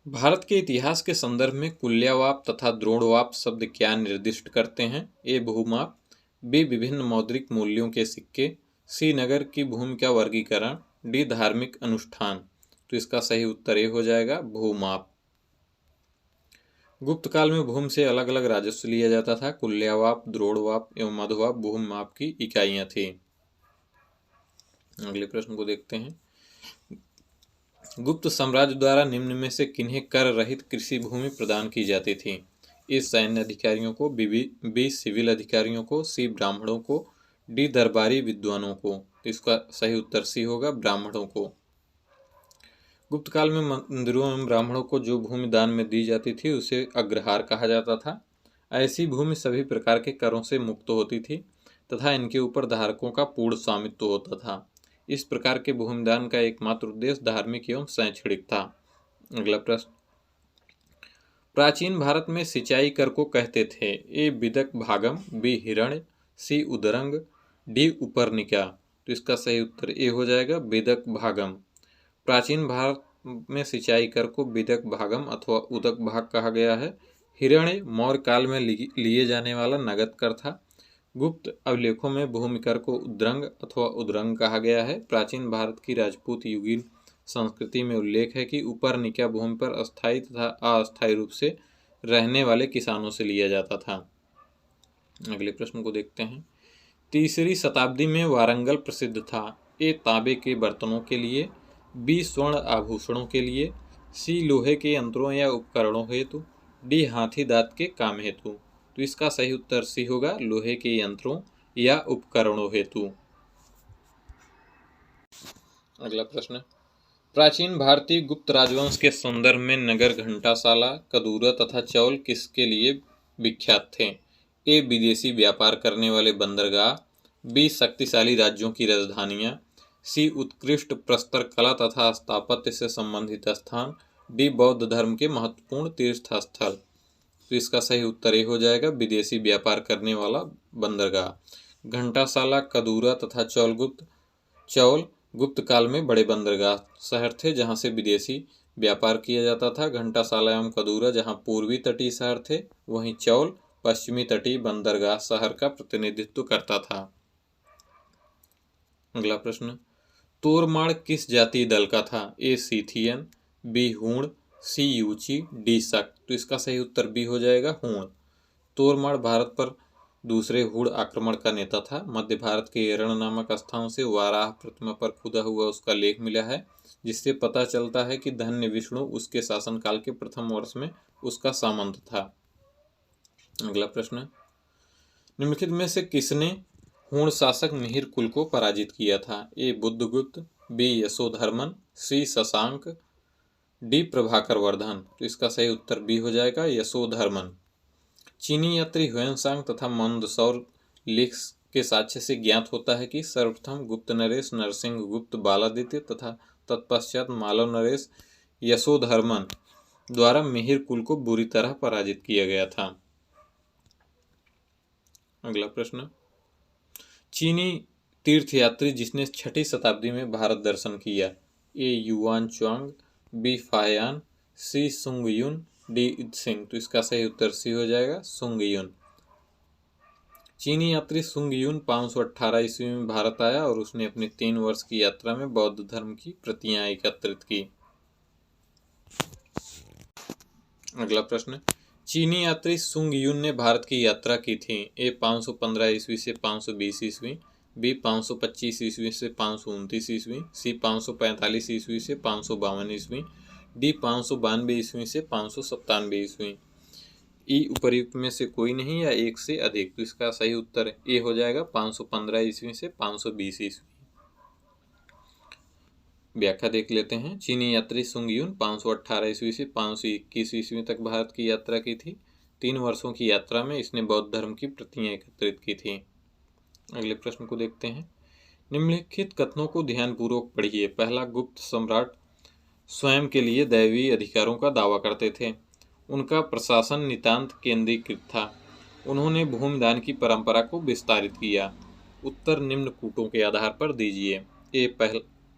S1: भारत के इतिहास के संदर्भ में कुल्यवाप तथा द्रोणवाप शब्द क्या निर्दिष्ट करते हैं? ए भूमाप, बी विभिन्न मौद्रिक मूल्यों के सिक्के, सी नगर की भूमि का वर्गीकरण, डी धार्मिक अनुष्ठान। तो इसका सही उत्तर ए हो जाएगा, भूमाप। गुप्त काल में भूमि से अलग अलग राजस्व लिया जाता था। कुल्यवाप, द्रोणवाप एवं मधुवाप भूमि माप की इकाइयां थी। अगले प्रश्न को देखते हैं। गुप्त साम्राज्य द्वारा निम्न में से किन्हें कर रहित कृषि भूमि प्रदान की जाती थी? ए सैन्य अधिकारियों को, बी सिविल अधिकारियों को, सी ब्राह्मणों को, डी दरबारी विद्वानों को। तो इसका सही उत्तर सी होगा, ब्राह्मणों को। गुप्त काल में मंदिरों एवं ब्राह्मणों को जो भूमि दान में दी जाती थी उसे अग्रहार कहा जाता था। ऐसी भूमि सभी प्रकार के करों से मुक्त होती थी तथा इनके ऊपर धारकों का पूर्ण स्वामित्व होता था। इस प्रकार के भूमिदान का एकमात्र उद्देश्य धार्मिक एवं शैक्षणिक था। अगला प्रश्न, प्राचीन भारत में सिंचाई कर को कहते थे? ए बिदक भागम, बी हिरण्य, सी उदरंग, डी उपरनिका। तो इसका सही उत्तर ए हो जाएगा, बिदक भागम। प्राचीन भारत में सिंचाई कर को बिदक भागम अथवा उदक भाग कहा गया है। हिरण्य मौर्य काल में लिए जाने वाला नगद कर था। गुप्त अभिलेखों में भूमि कर को उद्रंग अथवा उदरंग कहा गया है। प्राचीन भारत की राजपूत युगीन संस्कृति में उल्लेख है कि उपरनिका भूमि पर अस्थायी तथा अस्थायी रूप से रहने वाले किसानों से लिया जाता था। अगले प्रश्न को देखते हैं। 3री शताब्दी में वारंगल प्रसिद्ध था। ए तांबे के बर्तनों के लिए, बी स्वर्ण आभूषणों के लिए, सी लोहे के यंत्रों या उपकरणों हेतु, डी हाथी दांत के काम हेतु। तो इसका सही उत्तर सी होगा, लोहे के यंत्रों या उपकरणों हेतु। अगला प्रश्न, प्राचीन भारतीय गुप्त राजवंश के संदर्भ में नगर घंटाशाला, कदूरा तथा चौल किसके लिए विख्यात थे? ए विदेशी व्यापार करने वाले बंदरगाह, बी शक्तिशाली राज्यों की राजधानियां, सी उत्कृष्ट प्रस्तर कला तथा स्थापत्य से संबंधित स्थान, डी बौद्ध धर्म के महत्वपूर्ण तीर्थ स्थल। तो इसका सही उत्तर ए हो जाएगा, विदेशी व्यापार करने वाला बंदरगाह। घंटाशाला, कदूरा तथा चौल गुप्त काल में बड़े बंदरगाह शहर थे जहां से विदेशी व्यापार किया जाता था। घंटासाला एवं कदूरा जहाँ पूर्वी तटीय शहर थे, वहीं चौल पश्चिमी तटीय बंदरगाह शहर का प्रतिनिधित्व करता था। अगला प्रश्न, तोरमाड़ किस जातीय दल का था? ए सीथियन, बी हूण, सी यूची, डी शक। तो इसका सही उत्तर बी हो जाएगा हूण। तोरमाड़ भारत पर दूसरे हूण आक्रमण का नेता था। मध्य भारत के एरण नामक स्थान से वाराह प्रतिमा पर खुदा हुआ उसका लेख मिला है, जिससे पता चलता है कि धन्य विष्णु उसके शासनकाल के प्रथम वर्ष में उसका सामंत था। अगला प्रश्न, निम्नलिखित में से किसने हूण शासक मिहिर कुल को पराजित किया था? ए बुद्धगुप्त, बी यशोधर्मन, सी शशांक, डी प्रभाकर वर्धन। तो इसका सही उत्तर बी हो जाएगा यशोधर्मन। चीनी यात्री ह्वेनसांग तथा मंदसौर लेख के साक्ष्य से ज्ञात होता है कि सर्वप्रथम गुप्त नरेश नरसिंह गुप्त बालादित्य तथा तत्पश्चात मालव नरेश यशोधर्मन द्वारा मिहिर कुल को बुरी तरह पराजित किया गया था। अगला प्रश्न, चीनी तीर्थयात्री जिसने 6ठी शताब्दी में भारत दर्शन किया? ए युआन च्वांग, बी फाहयान, सी सुंगयुन, डी इत्सिंग। तो इसका सही उत्तर सी हो जाएगा सुंगयुन। चीनी यात्री सुंगयुन 518 ईस्वी में भारत आया और उसने अपनी 3 वर्ष की यात्रा में बौद्ध धर्म की प्रतियां एकत्रित की। अगला प्रश्न, चीनी यात्री सुंगयुन ने भारत की यात्रा की थी। ए 515 ईस्वी से 520 ईस्वी, बी 525 ईस्वी से 529 ईस्वी, सी 545 ईस्वी से 552 ईस्वी, डी 592 ईस्वी से 597 ईस्वी। ई उपर्युक्त में से कोई नहीं या एक से अधिक। तो इसका सही उत्तर ए हो जाएगा 515 ईस्वी से 520 ईस्वी। व्याख्या देख लेते हैं। चीनी यात्री सुंगयुन 518 ईस्वी से 521 ईस्वी तक भारत की यात्रा की थी। 3 वर्षों की यात्रा में इसने बौद्ध धर्म की प्रतियां एकत्रित की थी। अगले प्रश्न को देखते हैं। निम्नलिखित कथनों को ध्यानपूर्वक पढ़िए। पहला, गुप्त सम्राट स्वयं के लिए दैवीय अधिकारों का दावा करते थे। उनका प्रशासन नितांत केंद्रीकृत था। उन्होंने भूमिदान की परंपरा को विस्तारित किया। उत्तर निम्न कूटों के आधार पर दीजिए। ए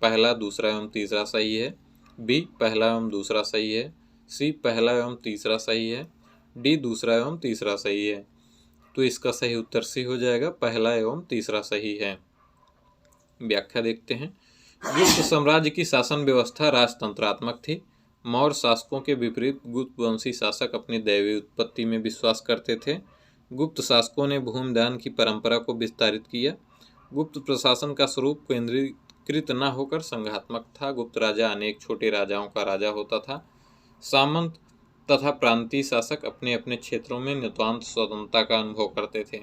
S1: पहला, दूसरा एवं तीसरा सही है, बी पहला एवं दूसरा सही है, सी पहला एवं तीसरा सही है, डी दूसरा एवं तीसरा सही है। तो इसका सही उत्तर सी हो जाएगा पहला एवं तीसरा सही है। व्याख्या देखते हैं। गुप्त साम्राज्य की शासन व्यवस्था राजतंत्रात्मक थी। मौर्य शासकों के विपरीत गुप्त वंशी शासक अपनी दैवीय उत्पत्ति में विश्वास करते थे। गुप्त शासकों ने भूमिदान की परंपरा को विस्तारित किया। गुप्त प्रशासन का स्वरूप केंद्रीकृत न होकर संघात्मक था। गुप्त राजा अनेक छोटे राजाओं का राजा होता था। सामंत तथा प्रांतीय शासक अपने अपने क्षेत्रों में नितांत स्वतंत्रता का अनुभव करते थे।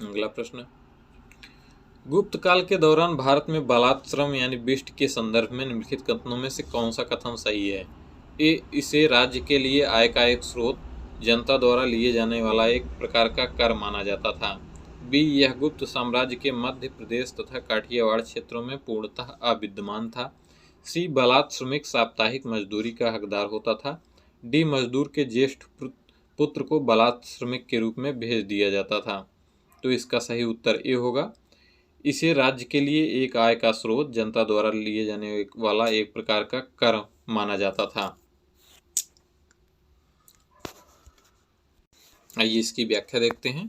S1: अगला प्रश्न, गुप्त काल के दौरान भारत में बलात्श्रम यानी बिष्ट के संदर्भ में निम्नलिखित कथनों में से कौन सा कथन सही है? ए, इसे राज्य के लिए आय का एक स्रोत, जनता द्वारा लिए जाने वाला एक प्रकार का कर माना जाता था। बी, यह गुप्त साम्राज्य के मध्य प्रदेश तथा काठियावाड़ क्षेत्रों में पूर्णतः अविद्यमान था। सी, बलात् श्रमिक साप्ताहिक मजदूरी का हकदार होता था। डी, मजदूर के ज्येष्ठ पुत्र को बलात् श्रमिक के रूप में भेज दिया जाता था। तो इसका सही उत्तर ए होगा, इसे राज्य के लिए एक आय का स्रोत, जनता द्वारा लिए जाने वाला एक प्रकार का कर माना जाता था। आइए इसकी व्याख्या देखते हैं।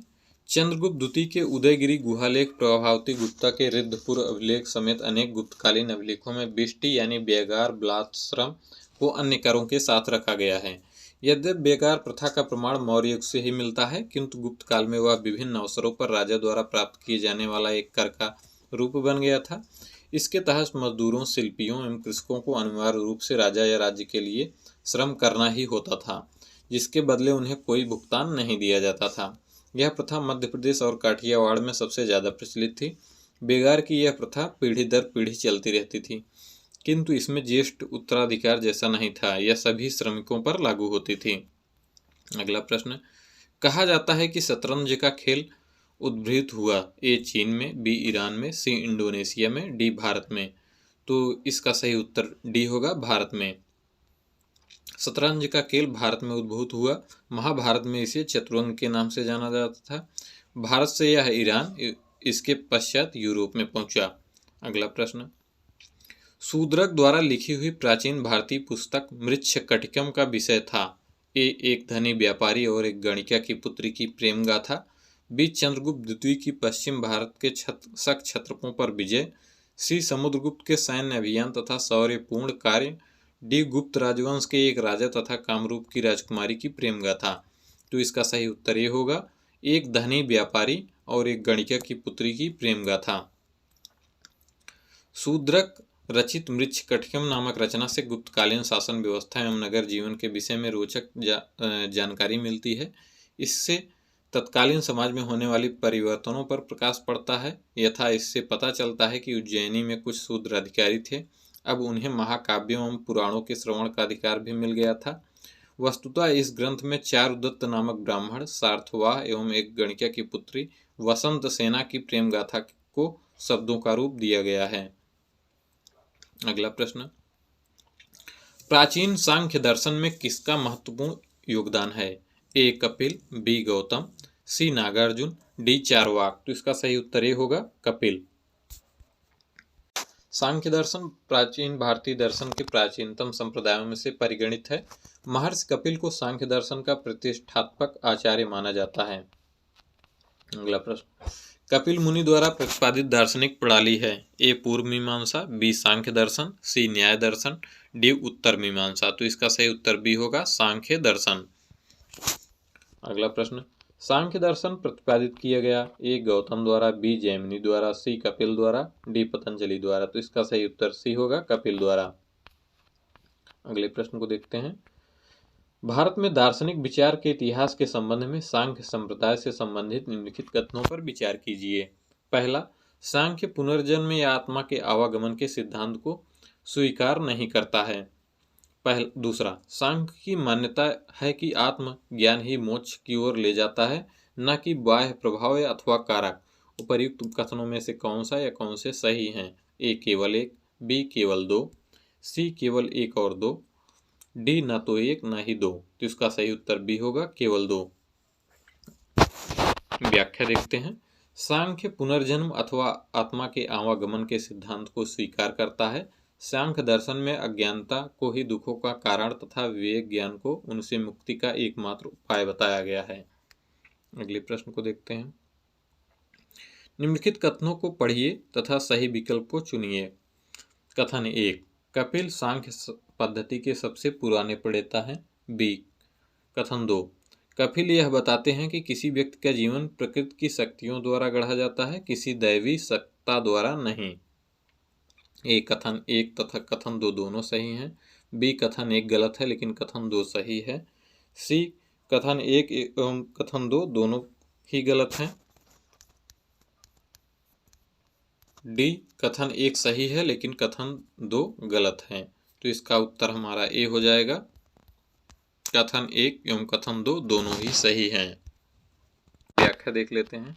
S1: चंद्रगुप्त द्वितीय के उदयगिरी गुहालेख, प्रभावती गुप्ता के रिद्धपुर अभिलेख समेत अनेक गुप्तकालीन अभिलेखों में बिष्टी यानी व्यगार बलात्श्रम को अन्य करों के साथ रखा गया है। यद्यपि व्यगार प्रथा का प्रमाण मौर्य युग से ही मिलता है, किंतु गुप्त काल में वह विभिन्न अवसरों पर राजा द्वारा प्राप्त किए जाने वाला एक कर का रूप बन गया था। इसके तहत मजदूरों, शिल्पियों एवं कृषकों को अनिवार्य रूप से राजा या राज्य के लिए श्रम करना ही होता था, जिसके बदले उन्हें कोई भुगतान नहीं दिया जाता था। यह प्रथा मध्य प्रदेश और काठियावाड़ में सबसे ज़्यादा प्रचलित थी। व्यगार की यह प्रथा पीढ़ी दर पीढ़ी चलती रहती थी, किंतु इसमें ज्येष्ठ उत्तराधिकार जैसा नहीं था। यह सभी श्रमिकों पर लागू होती थी। अगला प्रश्न, कहा जाता है कि शतरंज का खेल उद्भूत हुआ। ए, चीन में, बी, ईरान में, सी, इंडोनेशिया में, डी, भारत में। तो इसका सही उत्तर डी होगा, भारत में। शतरंज का खेल भारत में उद्भूत हुआ। महाभारत में इसे चतुरंग के नाम से जाना जाता था। भारत से यह ईरान, इसके पश्चात यूरोप में पहुंचा। अगला प्रश्न, शूद्रक द्वारा लिखी हुई प्राचीन भारतीय पुस्तक मृच्छकटिकम का विषय था। ए एक धनी व्यापारी और एक गणिका की पुत्री की प्रेम गाथा। बी चंद्रगुप्त द्वितीय की पश्चिम भारत के शक क्षत्रपों पर विजय। सी समुद्रगुप्त के सैन्य अभियान तथा शौर्यपूर्ण कार्य। डी गुप्त राजवंश के एक राजा तथा कामरूप की राजकुमारी की प्रेम गाथा। तो इसका सही उत्तर ये होगा, एक धनी व्यापारी और एक गणिका की पुत्री की प्रेम गाथा। शूद्रक रचित मृच्छकटिकम नामक रचना से गुप्तकालीन शासन व्यवस्था एवं नगर जीवन के विषय में रोचक जानकारी मिलती है। इससे तत्कालीन समाज में होने वाली परिवर्तनों पर प्रकाश पड़ता है। यथा इससे पता चलता है कि उज्जैनी में कुछ शूद्र अधिकारी थे, अब उन्हें महाकाव्यों एवं पुराणों के श्रवण का अधिकार भी मिल गया था। वस्तुतः इस ग्रंथ में चारुदत्त नामक ब्राह्मण, सार्थवाह एवं एक गणिका की पुत्री वसंत सेना की प्रेम गाथा को शब्दों का रूप दिया गया है। अगला प्रश्न, प्राचीन सांख्य दर्शन में किसका महत्वपूर्ण योगदान है? ए कपिल, बी गौतम, सी नागार्जुन, डी चारवाक। तो इसका सही उत्तर ये होगा कपिल। सांख्य दर्शन प्राचीन भारतीय दर्शन के प्राचीनतम संप्रदायों में से परिगणित है। महर्षि कपिल को सांख्य दर्शन का प्रतिष्ठात्मक आचार्य माना जाता है। अगला प्रश्न, कपिल मुनि द्वारा प्रतिपादित दार्शनिक प्रणाली है? ए पूर्व मीमांसा, बी सांख्य दर्शन, सी न्याय दर्शन, डी उत्तर मीमांसा। तो इसका सही उत्तर बी होगा सांख्य दर्शन। अगला प्रश्न, सांख्य दर्शन प्रतिपादित किया गया? ए गौतम द्वारा, बी जैमिनी द्वारा, सी कपिल द्वारा, डी पतंजलि द्वारा। तो इसका सही उत्तर सी होगा कपिल द्वारा। अगले प्रश्न को देखते हैं। भारत में दार्शनिक विचार के इतिहास के संबंध में सांख्य संप्रदाय से संबंधित निम्नलिखित कथनों पर विचार कीजिए। पहला, सांख्य पुनर्जन्म या आत्मा के आवागमन के सिद्धांत को स्वीकार नहीं करता है। दूसरा, सांख्य की मान्यता है कि आत्म ज्ञान ही मोक्ष की ओर ले जाता है, न कि बाह्य प्रभाव या अथवा कारक। उपर्युक्त कथनों में से कौन सा या कौन से सही हैं? ए केवल एक, बी केवल दो, सी केवल एक और दो, डी ना तो एक ना ही दो। तो इसका सही उत्तर बी होगा केवल दो। व्याख्या देखते हैं। सांख्य पुनर्जन्म अथवा आत्मा के आवागमन के सिद्धांत को स्वीकार करता है। सांख्य दर्शन में अज्ञानता को ही दुखों का कारण तथा विवेक ज्ञान को उनसे मुक्ति का एकमात्र उपाय बताया गया है। अगले प्रश्न को देखते हैं। निम्नलिखित कथनों को पढ़िए तथा सही विकल्प को चुनिए। कथन 1, कपिल सांख्य पद्धति के सबसे पुराने प्रणेता हैं। बी। कथन 2, कपिल यह बताते हैं कि किसी व्यक्ति का जीवन प्रकृति की शक्तियों द्वारा गढ़ा जाता है, किसी दैवी सत्ता द्वारा नहीं। ए कथन 1 तथा कथन 2 दोनों सही हैं। बी कथन 1 गलत है लेकिन कथन 2 सही है। सी कथन 1 एवं कथन 2 दोनों ही गलत हैं। डी कथन 1 सही है लेकिन कथन 2 गलत है। तो इसका उत्तर हमारा ए हो जाएगा। कथन 1 एवं कथन 2 दोनों ही सही हैं। व्याख्या देख लेते हैं।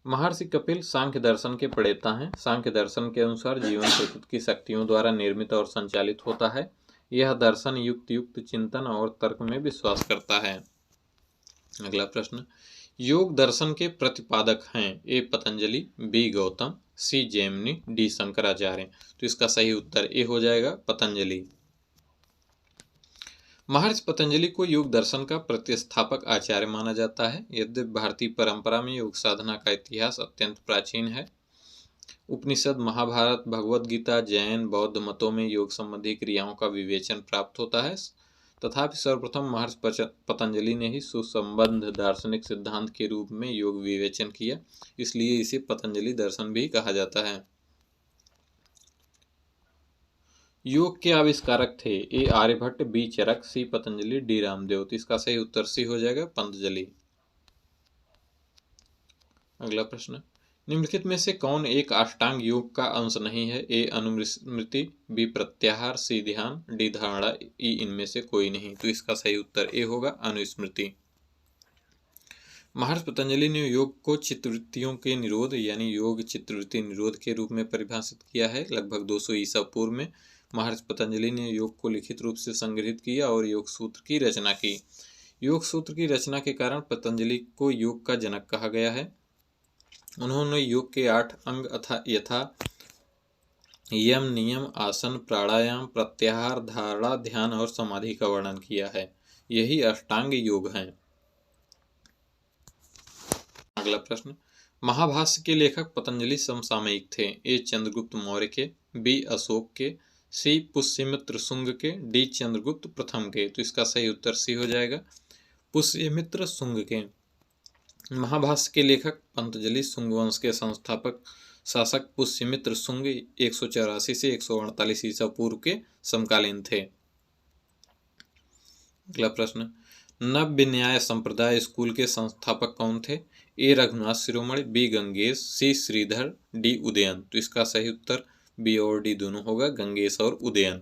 S1: महर्षि कपिल सांख्य दर्शन के प्रणेता हैं। सांख्य दर्शन के अनुसार जीवन प्रकृति की शक्तियों द्वारा निर्मित और संचालित होता है। यह दर्शन युक्त चिंतन और तर्क में विश्वास करता है। अगला प्रश्न, योग दर्शन के प्रतिपादक हैं? ए पतंजलि, बी गौतम, सी जैमिनी, डी शंकराचार्य। तो इसका सही उत्तर ए हो जाएगा पतंजलि। महर्षि पतंजलि को योग दर्शन का प्रतिस्थापक आचार्य माना जाता है। यद्यपि भारतीय परंपरा में योग साधना का इतिहास अत्यंत प्राचीन है। उपनिषद, महाभारत, भगवद गीता, जैन, बौद्ध मतों में योग संबंधी क्रियाओं का विवेचन प्राप्त होता है। तथापि सर्वप्रथम महर्षि पतंजलि ने ही सुसंबद्ध दार्शनिक सिद्धांत के रूप में योग विवेचन किया, इसलिए इसे पतंजलि दर्शन भी कहा जाता है। योग के आविष्कारक थे? ए आर्यभट्ट, बी चरक, सी पतंजलि, डी रामदेव। तो इसका सही उत्तर सी हो जाएगा पतंजलि। अगला प्रश्न, निम्नलिखित में से कौन एक अष्टांग योग का अंश नहीं है? ए अनुस्मृति, बी प्रत्याहार, सी ध्यान, डी धारणा, ई इनमें से कोई नहीं। तो इसका सही उत्तर ए होगा अनुस्मृति। महर्षि पतंजलि ने योग को चित्तवृत्तियों के निरोध यानी योग चित्तवृत्ति निरोध के रूप में परिभाषित किया है। लगभग 200 ईसा पूर्व में महर्षि पतंजलि ने योग को लिखित रूप से संग्रहित किया और योग सूत्र की रचना की। योग सूत्र की रचना के कारण पतंजलि को योग का जनक कहा गया है। उन्होंने योग के 8 अंग यथा यम, नियम, आसन, प्राणायाम, प्रत्याहार, धारणा, ध्यान और समाधि का वर्णन किया है। यही अष्टांग योग है। अगला प्रश्न, महाभाष्य के लेखक पतंजलि समसामयिक थे। ए चंद्रगुप्त मौर्य के, बी अशोक के, सी पुष्यमित्र शुंग के, डी चंद्रगुप्त प्रथम के। तो इसका सही उत्तर सी हो जाएगा, पुष्यमित्र शुंग के। महाभाष्य के लेखक पतंजलि शुंग वंश के संस्थापक शासक पुष्यमित्र शुंग 184 से 148 ईसा पूर्व के समकालीन थे। अगला प्रश्न, नव्य न्याय संप्रदाय स्कूल के संस्थापक कौन थे? ए रघुनाथ शिरोमणि, बी गंगेश, सी श्रीधर, डी उदयन। तो इसका सही उत्तर बी और डी दोनों होगा, गंगेश और उदयन।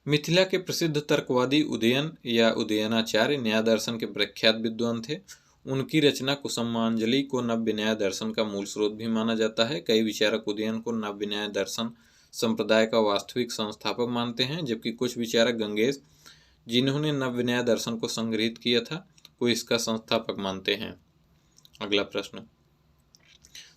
S1: मिथिला के प्रसिद्ध तर्कवादी उदयन या उदयनाचार्य न्याय दर्शन के प्रख्यात विद्वान थे। उनकी रचना कुसुमांजलि को नव्य न्याय दर्शन का मूल स्रोत भी माना जाता है। कई विचारक उदयन को नव्य न्याय दर्शन संप्रदाय का वास्तविक संस्थापक मानते हैं, जबकि कुछ विचारक गंगेश, जिन्होंने नव्य न्याय दर्शन को संग्रहित किया था, को इसका संस्थापक मानते हैं। अगला प्रश्न,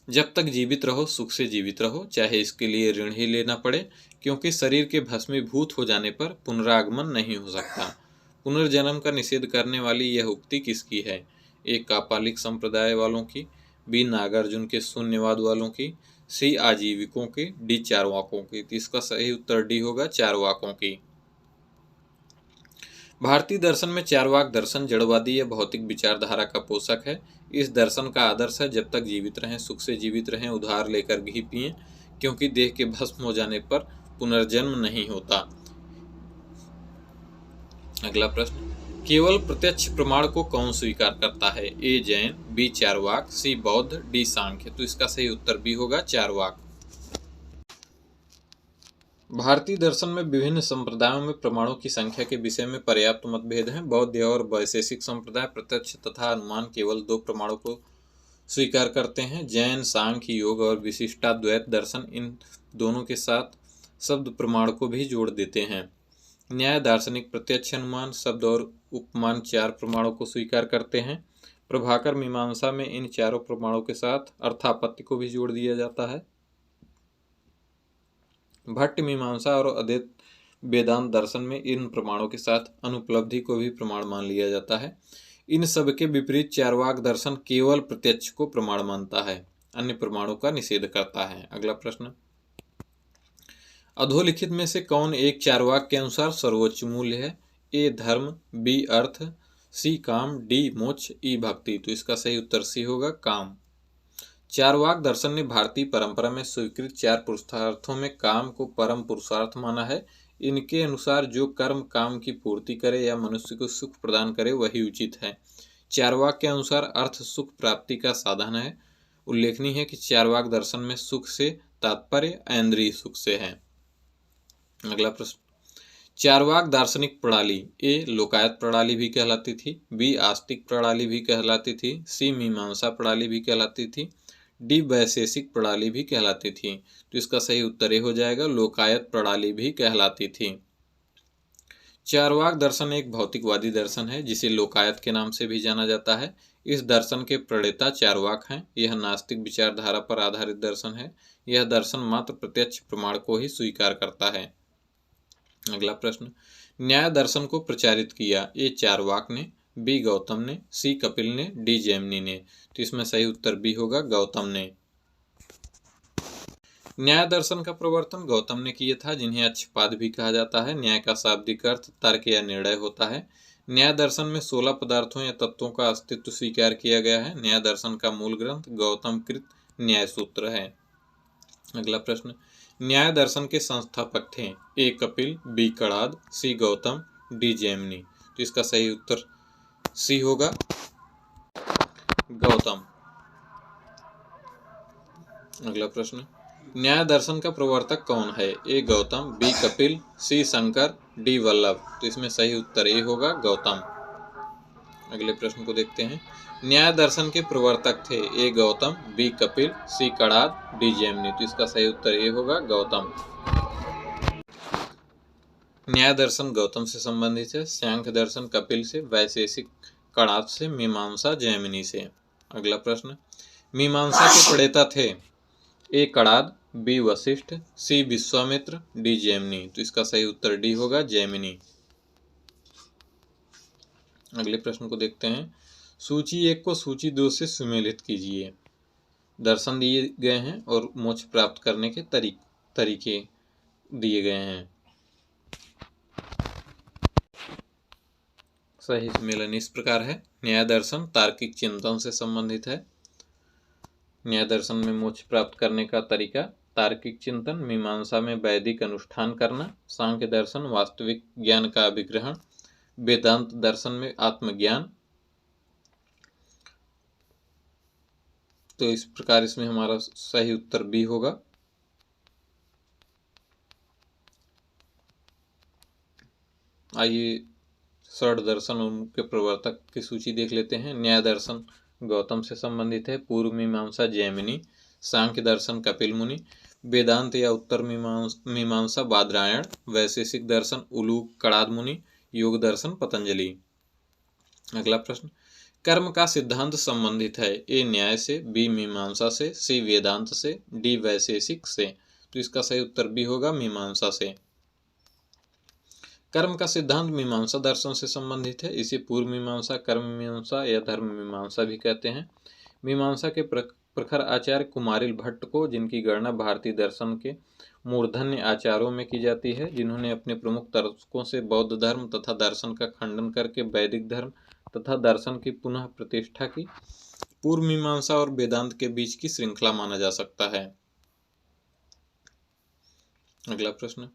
S1: जब तक जीवित रहो सुख से जीवित रहो, चाहे इसके लिए ऋण ही लेना पड़े, क्योंकि शरीर के भस्मीभूत हो जाने पर पुनरागमन नहीं हो सकता। पुनर्जन्म का निषेध करने वाली यह उक्ति किसकी है? ए कापालिक संप्रदाय वालों की, बी नागार्जुन के शून्यवाद वालों की, सी आजीविकों की, डी चारवाकों की। तो इसका सही उत्तर डी होगा, चारवाकों की। भारतीय दर्शन में चारवाक दर्शन जड़वादी या भौतिक विचारधारा का पोषक है। इस दर्शन का आदर्श है, जब तक जीवित रहें सुख से जीवित रहें, उधार लेकर घी पिएं, क्योंकि देह के भस्म हो जाने पर पुनर्जन्म नहीं होता। अगला प्रश्न, केवल प्रत्यक्ष प्रमाण को कौन स्वीकार करता है? ए जैन, बी चारवाक, सी बौद्ध, डी सांख्य। तो इसका सही उत्तर बी होगा, चारवाक। भारतीय दर्शन में विभिन्न संप्रदायों में प्रमाणों की संख्या के विषय में पर्याप्त मतभेद हैं। बौद्ध और वैशेषिक संप्रदाय प्रत्यक्ष तथा अनुमान केवल 2 प्रमाणों को स्वीकार करते हैं। जैन, सांख्य, योग और विशिष्टाद्वैत दर्शन इन दोनों के साथ शब्द प्रमाण को भी जोड़ देते हैं। न्याय दार्शनिक प्रत्यक्ष, अनुमान, शब्द और उपमान 4 प्रमाणों को स्वीकार करते हैं। प्रभाकर मीमांसा में इन चारों प्रमाणों के साथ अर्थापत्ति को भी जोड़ दिया जाता है। भट्ट मीमांसा और अद्वैत वेदांत दर्शन में इन प्रमाणों के साथ अनुपलब्धि को भी प्रमाण मान लिया जाता है। इन सब के विपरीत चारवाक दर्शन केवल प्रत्यक्ष को प्रमाण मानता है, अन्य प्रमाणों का निषेध करता है। अगला प्रश्न, अधोलिखित में से कौन एक चारवाक के अनुसार सर्वोच्च मूल्य है? ए धर्म, बी अर्थ, सी काम, डी मोक्ष, ई भक्ति। तो इसका सही उत्तर सी होगा, काम। चारवाक दर्शन ने भारतीय परंपरा में स्वीकृत 4 पुरुषार्थों में काम को परम पुरुषार्थ माना है। इनके अनुसार जो कर्म काम की पूर्ति करे या मनुष्य को सुख प्रदान करे वही उचित है। चारवाक के अनुसार अर्थ सुख प्राप्ति का साधन है। उल्लेखनीय है कि चारवाक दर्शन में सुख से तात्पर्य ऐन्द्रिय सुख से है। अगला प्रश्न, चारवाक दार्शनिक प्रणाली ए लोकायत प्रणाली भी कहलाती थी, बी आस्तिक प्रणाली भी कहलाती थी, सी मीमांसा प्रणाली भी कहलाती थी, डी वैशेषिक प्रणाली भी कहलाती थी। तो इसका सही उत्तर ये हो जाएगा, लोकायत प्रणाली भी कहलाती थी। चारवाक दर्शन एक भौतिकवादी दर्शन है, जिसे लोकायत के नाम से भी जाना जाता है। इस दर्शन के प्रणेता चारवाक हैं। यह नास्तिक विचारधारा पर आधारित दर्शन है। यह दर्शन मात्र प्रत्यक्ष प्रमाण को ही स्वीकार करता है। अगला प्रश्न, न्याय दर्शन को प्रचारित किया? ए चारवाक ने, बी गौतम ने, सी कपिल ने, डी जैमिनी ने। तो इसमें सही उत्तर बी होगा, गौतम ने। न्याय दर्शन का प्रवर्तन गौतम ने किया था, जिन्हें अच्छपाद भी कहा जाता है। न्याय का शाब्दिक अर्थ तर्क या निर्णय होता है। न्याय दर्शन में 16 पदार्थों या तत्वों का अस्तित्व स्वीकार किया गया है। न्याय दर्शन का मूल ग्रंथ गौतम कृत न्याय सूत्र है। अगला प्रश्न, न्याय दर्शन के संस्थापक थे? ए कपिल, बी कणाद, सी गौतम, डी जैमिनी। तो इसका सही उत्तर सी होगा, गौतम। अगला प्रश्न, न्याय दर्शन का प्रवर्तक कौन है? ए गौतम, बी कपिल, सी शंकर, डी वल्लभ। तो इसमें सही उत्तर ए होगा, गौतम। अगले प्रश्न को देखते हैं। न्याय दर्शन के प्रवर्तक थे? ए गौतम, बी कपिल, सी कणाद, डी जैमिनी। तो इसका सही उत्तर ए होगा, गौतम। न्याय दर्शन गौतम से संबंधित है, सांख्य दर्शन कपिल से, वैशेषिक कणाद से, मीमांसा जैमिनी से। अगला प्रश्न, मीमांसा के प्रणेता थे? ए कणाद, बी वशिष्ठ, सी विश्वामित्र, डी जैमिनी। तो इसका सही उत्तर डी होगा, जैमिनी। अगले प्रश्न को देखते हैं। सूची 1 को सूची 2 से सुमेलित कीजिए। दर्शन दिए गए हैं और मोक्ष प्राप्त करने के तरीके दिए गए हैं। सही सम्मेलन इस प्रकार है। न्याय दर्शन तार्किक चिंतन से संबंधित है। न्याय दर्शन में मोक्ष प्राप्त करने का तरीका तार्किक चिंतन, मीमांसा में वैदिक अनुष्ठान करना, सांख्य दर्शन वास्तविक ज्ञान का अभिग्रहण, वेदांत दर्शन में आत्मज्ञान। तो इस प्रकार इसमें हमारा सही उत्तर बी होगा। आइए षड दर्शन और उनके प्रवर्तक की सूची देख लेते हैं। न्याय दर्शन गौतम से संबंधित है, पूर्व मीमांसा जैमिनी, सांख्य दर्शन कपिल मुनि, वेदांत या उत्तर मीमांसा बादरायण, वैशेषिक दर्शन उलूक कणाद मुनि, योग दर्शन पतंजलि। अगला प्रश्न, कर्म का सिद्धांत संबंधित है ए न्याय से, बी मीमांसा से, सी वेदांत से, डी वैशेषिक से। तो इसका सही उत्तर बी होगा, मीमांसा से। कर्म का सिद्धांत मीमांसा दर्शन से संबंधित है। इसे पूर्व मीमांसा, कर्म मीमांसा या धर्म मीमांसा भी कहते हैं। मीमांसा के प्रखर आचार्य कुमारिल भट्ट को, जिनकी गणना भारतीय दर्शन के मूर्धन्य आचार्यों में की जाती है, जिन्होंने अपने प्रमुख तर्कों से बौद्ध धर्म तथा दर्शन का खंडन करके वैदिक धर्म तथा दर्शन की पुनः प्रतिष्ठा की, पूर्व मीमांसा और वेदांत के बीच की श्रृंखला माना जा सकता है। अगला प्रश्न,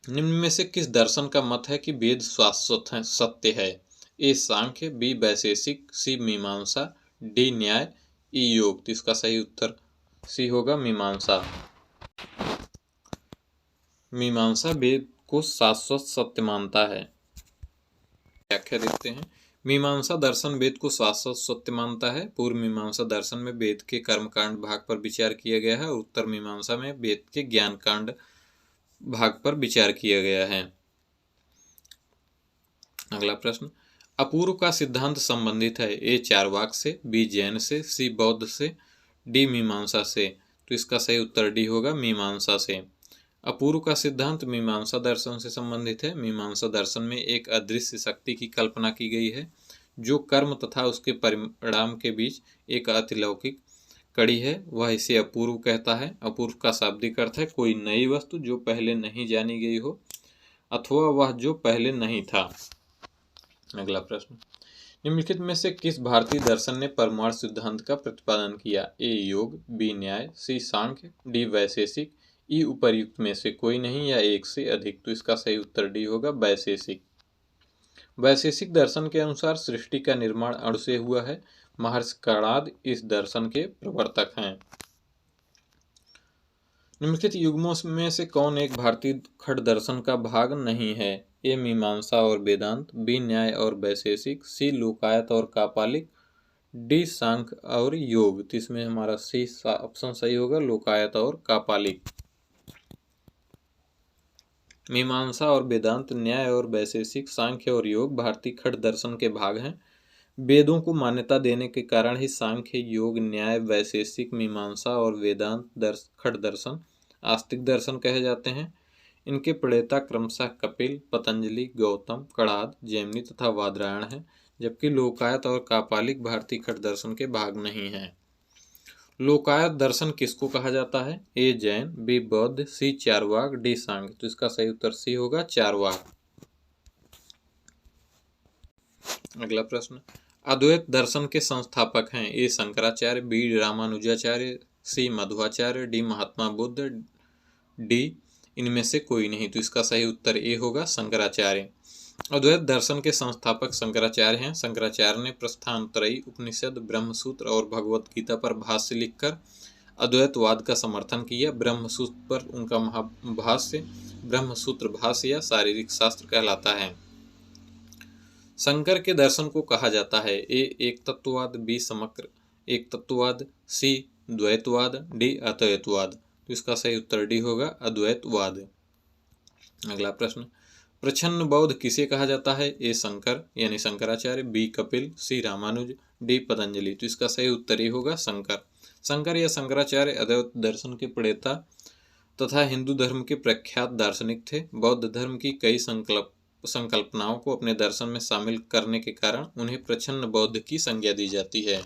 S1: निम्न में से किस दर्शन का मत है कि वेद शाश्वत सत्य है? ए सांख्य, बी वैशेषिक, सी मीमांसा, डी न्याय, ई योग। तो इसका सही उत्तर सी होगा, मीमांसा। मीमांसा वेद को शाश्वत सत्य मानता है। व्याख्या देखते हैं। मीमांसा दर्शन वेद को शाश्वत सत्य मानता है। पूर्व मीमांसा दर्शन में वेद के कर्मकांड भाग पर विचार किया गया है और उत्तर मीमांसा में वेद के ज्ञान कांड भाग पर विचार किया गया है। अगला प्रश्न, अपूर्व का सिद्धांत संबंधित है ए चारवाक से, बी जैन से, सी बौद्ध से, डी मीमांसा से। तो इसका सही उत्तर डी होगा, मीमांसा से। अपूर्व का सिद्धांत मीमांसा दर्शन से संबंधित है। मीमांसा दर्शन में एक अदृश्य शक्ति की कल्पना की गई है जो कर्म तथा उसके परिणाम के बीच एक अतिलौकिक कड़ी है, वह इसे अपूर्व कहता है। अपूर्व का शाब्दिक अर्थ है कोई नई वस्तु जो पहले नहीं जानी गई हो अथवा वह जो पहले नहीं था। अगला प्रश्न, निम्नलिखित में से किस भारतीय दर्शन ने परमाणु सिद्धांत का प्रतिपादन किया? ए योग, बी न्याय, सी सांख्य, डी वैशेषिक, ई उपर्युक्त में से कोई नहीं या एक से अधिक। तो इसका सही उत्तर डी होगा, वैशेषिक। वैशेषिक दर्शन के अनुसार सृष्टि का निर्माण अणु से हुआ है। महर्षि कणाद इस दर्शन के प्रवर्तक हैं। निम्नलिखित युग्मों में से कौन एक भारतीय खट दर्शन का भाग नहीं है? ए मीमांसा और वेदांत, बी न्याय और वैशेषिक, सी लोकायत और कापालिक, डी सांख्य और योग। तो इसमें हमारा सी ऑप्शन सही होगा, लोकायत और कापालिक। मीमांसा और वेदांत, न्याय और वैशेषिक, सांख्य और योग भारतीय खट दर्शन के भाग हैं। वेदों को मान्यता देने के कारण ही सांख्य, योग, न्याय, वैशेषिक, मीमांसा और वेदांत खट दर्शन आस्तिक दर्शन कहे जाते हैं। इनके प्रणेता क्रमशः कपिल, पतंजलि, गौतम, कणाद, जैमिनी तथा बादरायण हैं, जबकि लोकायत और कापालिक भारतीय खट दर्शन के भाग नहीं हैं। लोकायत दर्शन किसको कहा जाता है? ए जैन, बी बौद्ध, सी चारवाक, डी सांख्य। तो इसका सही उत्तर सी होगा, चारवाक। अगला प्रश्न, अद्वैत दर्शन के संस्थापक हैं? ए शंकराचार्य, बी रामानुजाचार्य, सी मध्वाचार्य, डी महात्मा बुद्ध, डी इनमें से कोई नहीं। तो इसका सही उत्तर ए होगा, शंकराचार्य। अद्वैत दर्शन के संस्थापक शंकराचार्य हैं। शंकराचार्य ने प्रस्थानत्रयी उपनिषद, ब्रह्मसूत्र और भगवत गीता पर भाष्य लिखकर अद्वैतवाद का समर्थन किया। ब्रह्मसूत्र पर उनका महाभाष्य ब्रह्मसूत्र भाष्य या शारीरिक शास्त्र कहलाता है। शंकर के दर्शन को कहा जाता है? ए एक तत्ववाद, बी समग्र एक तत्ववाद, सी द्वैतवाद, डी अद्वैतवाद। तो इसका सही उत्तर डी होगा, अद्वैतवाद। अगला प्रश्न, प्रच्छन्न बौद्ध किसे कहा जाता है? ए शंकर यानी शंकराचार्य, बी कपिल, सी रामानुज, डी पतंजलि। तो इसका सही उत्तर ही होगा, शंकर। शंकर या शंकराचार्य अद्वैत दर्शन के प्रणेता तथा हिंदू धर्म के प्रख्यात दार्शनिक थे। बौद्ध धर्म की कई संकल्पनाओं को अपने दर्शन में शामिल करने के कारण उन्हें प्रच्छन्न बौद्ध की संज्ञा दी जाती है।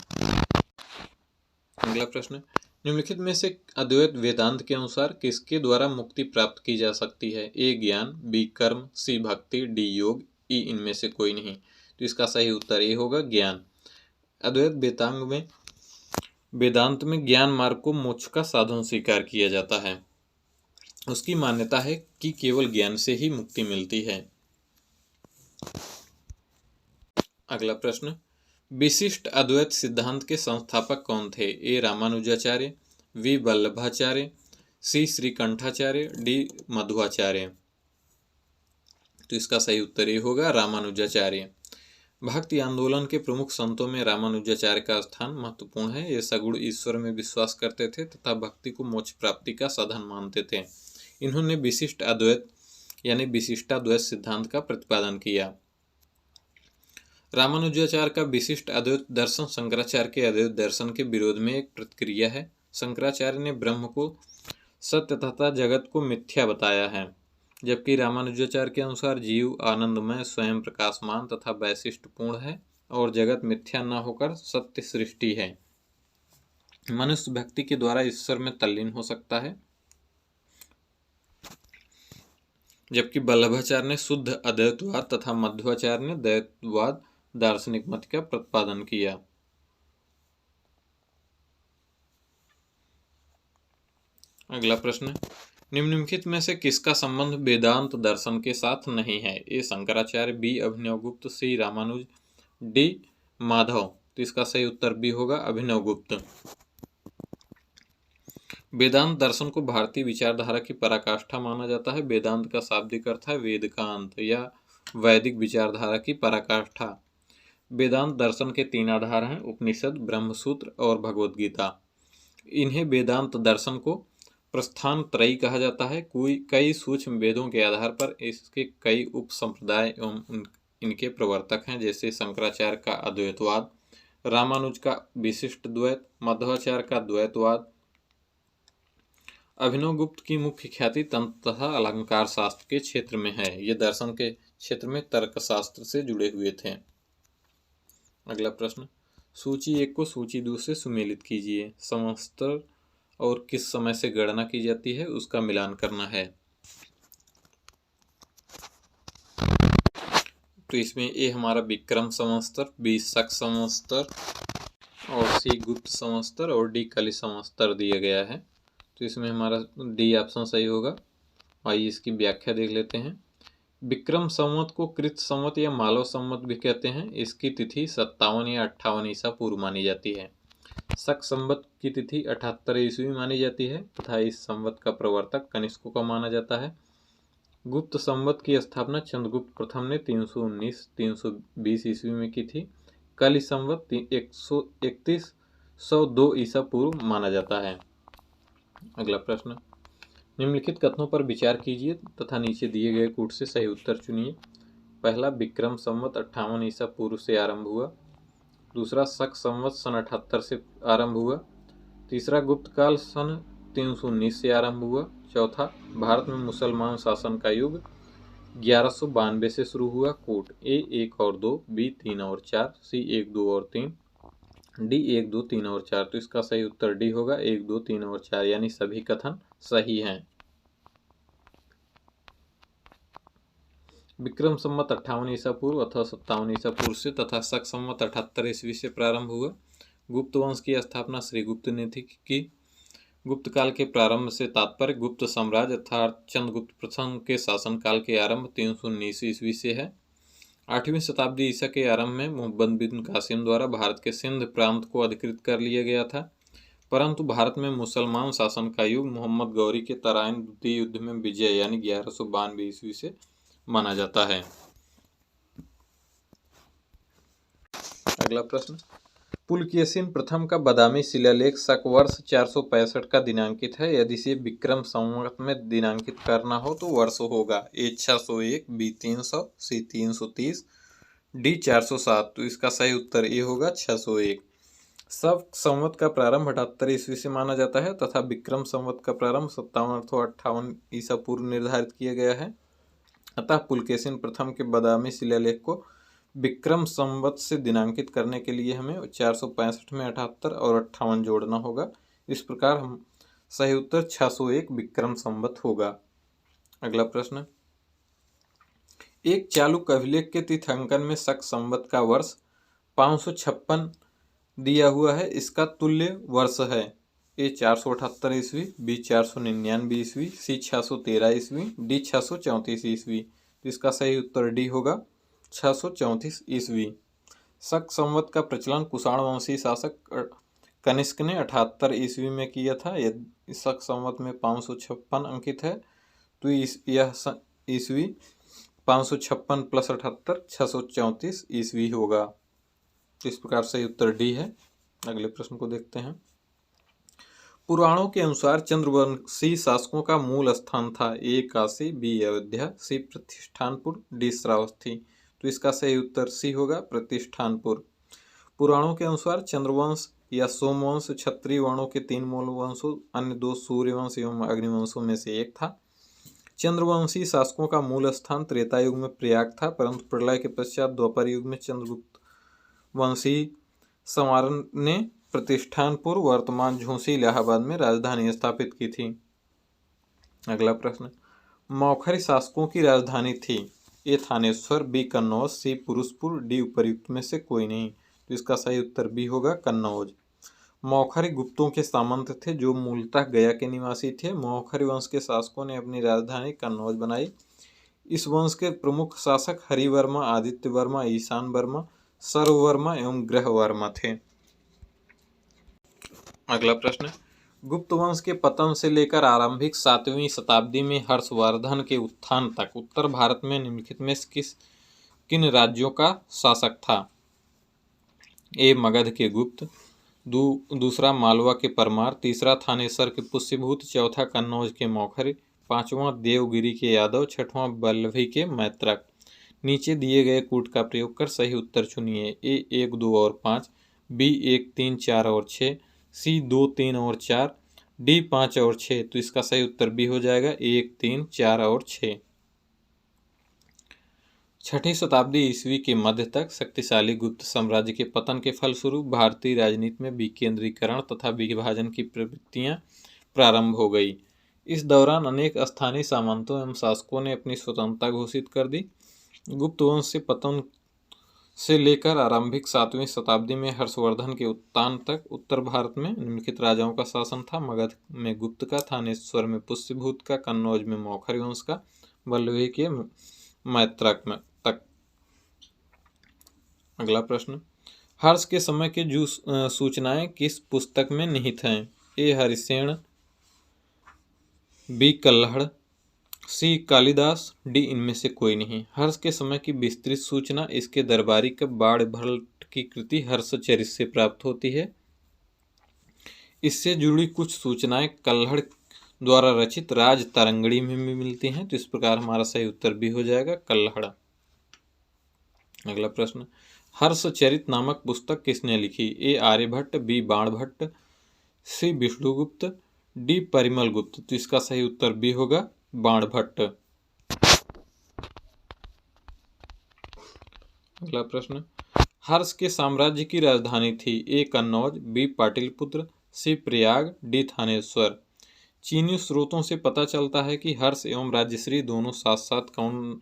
S1: अगला प्रश्न, निम्नलिखित में से अद्वैत वेदांत के अनुसार किसके द्वारा मुक्ति प्राप्त की जा सकती है? ए ज्ञान, बी कर्म, सी भक्ति, डी योग, ई इनमें से कोई नहीं। तो इसका सही उत्तर ए होगा ज्ञान। अद्वैत वेदांत में ज्ञान मार्ग को मोक्ष का साधन स्वीकार किया जाता है। उसकी मान्यता है कि केवल ज्ञान से ही मुक्ति मिलती है। अगला प्रश्न, विशिष्ट अद्वैत सिद्धांत के संस्थापक कौन थे? A Ramanujacharya, B Vallabhacharya, C Srikanthacharya, D Madhvacharya. तो इसका सही उत्तर ये होगा रामानुजाचार्य। भक्ति आंदोलन के प्रमुख संतों में रामानुजाचार्य का स्थान महत्वपूर्ण है। ये सगुण ईश्वर में विश्वास करते थे तथा भक्ति को मोक्ष प्राप्ति का साधन मानते थे। इन्होंने विशिष्ट अद्वैत यानी विशिष्टाद्वैत सिद्धांत का प्रतिपादन किया। रामानुजाचार्य का विशिष्ट अद्वैत दर्शन शंकराचार्य के अद्वैत दर्शन के विरोध में एक प्रतिक्रिया है। शंकराचार्य ने ब्रह्म को सत्य तथा जगत को मिथ्या बताया है, जबकि रामानुजाचार्य के अनुसार जीव आनंदमय, स्वयं प्रकाशमान तथा वैशिष्ट्यपूर्ण है और जगत मिथ्या न होकर सत्य सृष्टि है। मनुष्य भक्ति के द्वारा ईश्वर में तल्लीन हो सकता है, जबकि वल्लभाचार्य ने शुद्ध अद्वैतवाद तथा मध्वाचार्य ने द्वैतवाद दार्शनिक मत का प्रतिपादन किया। अगला प्रश्न, निम्नलिखित में से किसका संबंध वेदांत दर्शन के साथ नहीं है? ए शंकराचार्य, बी अभिनवगुप्त, सी रामानुज, डी माधव। तो इसका सही उत्तर बी होगा अभिनवगुप्त। वेदांत दर्शन को भारतीय विचारधारा की पराकाष्ठा माना जाता है। वेदांत का शाब्दिक अर्थ है वेदकांत या वैदिक विचारधारा की पराकाष्ठा। वेदांत दर्शन के 3 आधार हैं, उपनिषद, ब्रह्मसूत्र और भगवद गीता। इन्हें वेदांत दर्शन को प्रस्थान त्रयी कहा जाता है। कई सूक्ष्म वेदों के आधार पर इसके कई उप संप्रदाय एवं इनके प्रवर्तक हैं, जैसे शंकराचार्य का अद्वैतवाद, रामानुज का विशिष्ट द्वैत, मध्वाचार्य का द्वैतवाद। अभिनवगुप्त की मुख्य ख्याति तंत्र तथा अलंकार शास्त्र के क्षेत्र में है। ये दर्शन के क्षेत्र में तर्कशास्त्र से जुड़े हुए थे। अगला प्रश्न, सूची 1 को सूची 2 से सुमेलित कीजिए। संवत्सर और किस समय से गणना की जाती है उसका मिलान करना है। तो इसमें ए हमारा विक्रम संवत्सर, बी शक संवत्सर और सी गुप्त संवत्सर और डी कली संवत्सर दिया गया है। तो इसमें हमारा डी ऑप्शन सही होगा। आइए इसकी व्याख्या देख लेते हैं। विक्रम संवत को कृत संवत या मालव संवत भी कहते हैं। इसकी तिथि 57 या 58 ईसा पूर्व मानी जाती है। शक संवत की तिथि 78 ईस्वी मानी जाती है तथा इस संवत का प्रवर्तक कनिष्कों का माना जाता है। गुप्त संवत की स्थापना चंद्रगुप्त प्रथम ने 319-320 ईस्वी में की थी। कली संवत 131-102 ईसा पूर्व माना जाता है। अगला प्रश्न, निम्नलिखित कथनों पर विचार कीजिए तथा नीचे दिए गए कूट से सही उत्तर चुनिए। पहला, विक्रम संवत 58 ईसा पूर्व से आरंभ हुआ। दूसरा, शक संवत सन 78 से आरंभ हुआ। तीसरा, गुप्त काल सन 319 से आरंभ हुआ। चौथा, भारत में मुसलमान शासन का युग 1192 से शुरू हुआ। कूट ए 1 और 2, बी 3 और 4, सी 1, 2 और 3, डी 1, 2, 3 और 4। तो इसका सही उत्तर डी होगा 1, 2, 3 और 4, यानी सभी कथन सही हैं। विक्रम संवत 58 ईसा पूर्व अथवा 57 ईसा पूर्व से तथा शक संवत 78 ईस्वी से प्रारंभ हुआ। गुप्त वंश की स्थापना श्री गुप्त ने की। गुप्त काल के प्रारंभ से तात्पर्य गुप्त साम्राज्य अर्थात चंद्रगुप्त प्रथम के शासनकाल के आरंभ 319 ईस्वी से है। 8वीं शताब्दी ईसा के आरंभ में मोहम्मद बिन कासिम द्वारा भारत के सिंध प्रांत को अधिकृत कर लिया गया था, परंतु भारत में मुसलमान शासन का युग मोहम्मद गौरी के तराइन द्वितीय युद्ध में विजय यानी 1192 ईस्वी से माना जाता है। अगला प्रश्न, पुलकेशिन प्रथम का बादामी शिलालेख शक वर्ष 465 का दिनांकित है। यदि इसे विक्रम संवत में दिनांकित करना हो तो वर्ष होगा ए 601, बी 300, सी 330, डी 407। तो इसका सही उत्तर ए होगा 601। शक संवत का प्रारंभ 78 ईस्वी से माना जाता है तथा विक्रम संवत का प्रारंभ 5758 ईसा पूर्व निर्धारित किया गया है। अतः पुलकेशिन प्रथम के बादामी शिलालेख को विक्रम संवत से दिनांकित करने के लिए हमें 465 में 78 और 58 जोड़ना होगा। इस प्रकार हम सही उत्तर 601 विक्रम संवत होगा। अगला प्रश्न, एक चालुक्य अभिलेख के तीर्थंकन में शक संवत का वर्ष 556 दिया हुआ है, इसका तुल्य वर्ष है ए 478 ईस्वी, बी 499 ईस्वी, सी 613 ईस्वी, डी 634 ईस्वी। तो इसका सही उत्तर डी होगा 634 ईस्वी। शक संवत का प्रचलन कुषाण वंशी शासक कनिष्क ने 78 ईस्वी में किया था। यदि शक संवत में 556 अंकित है तो यह ईस्वी 556 प्लस 78 634 ईस्वी होगा। इस प्रकार सही उत्तर डी है। अगले प्रश्न को देखते हैं। पुराणों के अनुसार चंद्रवंशी शासकों का मूल स्थान था ए काशी, बी अयोध्या, सी प्रतिष्ठानपुर, डी श्रावस्ती। तो इसका सही उत्तर सी होगा प्रतिष्ठानपुर। पुराणों के अनुसार चंद्रवंश या सोमवंश क्षत्रिय वर्णों के 3 मूल वंशों, अन्य 2 सूर्यवंश एवं अग्निवंशों में से एक था। चंद्रवंशी शासकों का मूल स्थान त्रेता युग में प्रयाग था, परंतु प्रलय के पश्चात द्वापर युग में चंद्रगुप्त वंशी संवार ने प्रतिष्ठानपुर वर्तमान झूसी इलाहाबाद में राजधानी स्थापित की थी। अगला प्रश्न, मौखरी शासकों की राजधानी थी ए थानेश्वर, बी कन्नौज, सी पुरुषपुर, डी उपर्युक्त में से कोई नहीं। तो इसका सही उत्तर बी होगा कन्नौज। मौखरी गुप्तों के सामंत थे जो मूलतः गया के निवासी थे। मौखरी वंश के शासकों ने अपनी राजधानी कन्नौज बनाई। इस वंश के प्रमुख शासक हरिवर्मा, आदित्य वर्मा, ईशान वर्मा, सर्ववर्मा एवं ग्रहवर्मा थे। अगला प्रश्न, गुप्त वंश के पतन से लेकर आरंभिक 7वीं शताब्दी में हर्षवर्धन के उत्थान तक उत्तर भारत में निम्नलिखित में किन राज्यों का शासक था? ए मगध के गुप्त, दूसरा मालवा के परमार, तीसरा थानेसर के पुष्यभूत, चौथा कन्नौज के मौखरी, पांचवा देवगिरी के यादव, छठवां बल्लभी के मैत्रक। नीचे दिए गए कूट का प्रयोग कर सही उत्तर चुनिए। ए 1, 2 और 5, बी 1, 3, 4 और 6, सी 2, 3 और 4, डी 5 और 6। तो इसका सही उत्तर बी हो जाएगा 1, 3, 4 और 6। 6ठी शताब्दी ईस्वी के मध्य तक शक्तिशाली गुप्त साम्राज्य के पतन के फलस्वरूप भारतीय राजनीति में विकेंद्रीकरण तथा विभाजन की प्रवृत्तियां प्रारंभ हो गई। इस दौरान अनेक स्थानीय सामंतों एवं शासकों ने अपनी स्वतंत्रता घोषित कर दी। गुप्त वंश से पतन से लेकर आरंभिक 7वीं शताब्दी में हर्षवर्धन के उत्थान तक उत्तर भारत में निम्नलिखित राजाओं का शासन था। मगध में गुप्त का, थानेश्वर में पुष्यभूत का, कन्नौज में मौखरी वंश का, बल्लभी के मैत्रक में तक। अगला प्रश्न, हर्ष के समय के जो सूचनाएं किस पुस्तक में निहित हैं? ए हरिसेन, बी कल्हड़, सी कालिदास, डी इनमें से कोई नहीं। हर्ष के समय की विस्तृत सूचना इसके दरबारी कवि बाण भट्ट की कृति हर्षचरित से प्राप्त होती है। इससे जुड़ी कुछ सूचनाएं कल्हड़ द्वारा रचित राज तरंगणी में भी मिलती हैं। तो इस प्रकार हमारा सही उत्तर भी हो जाएगा कल्हड़। अगला प्रश्न, हर्षचरित नामक पुस्तक किसने लिखी? ए आर्यभट्ट, बी बाणभट्ट, सी विष्णुगुप्त, डी परिमल गुप्त। तो इसका सही उत्तर बी होगा बाणभट्ट। अगला प्रश्न, हर्ष के साम्राज्य की राजधानी थी ए कन्नौज, बी पाटलिपुत्र, सी प्रयाग, डी थानेश्वर। चीनी स्रोतों से पता चलता है कि हर्ष एवं राज्यश्री दोनों साथ साथ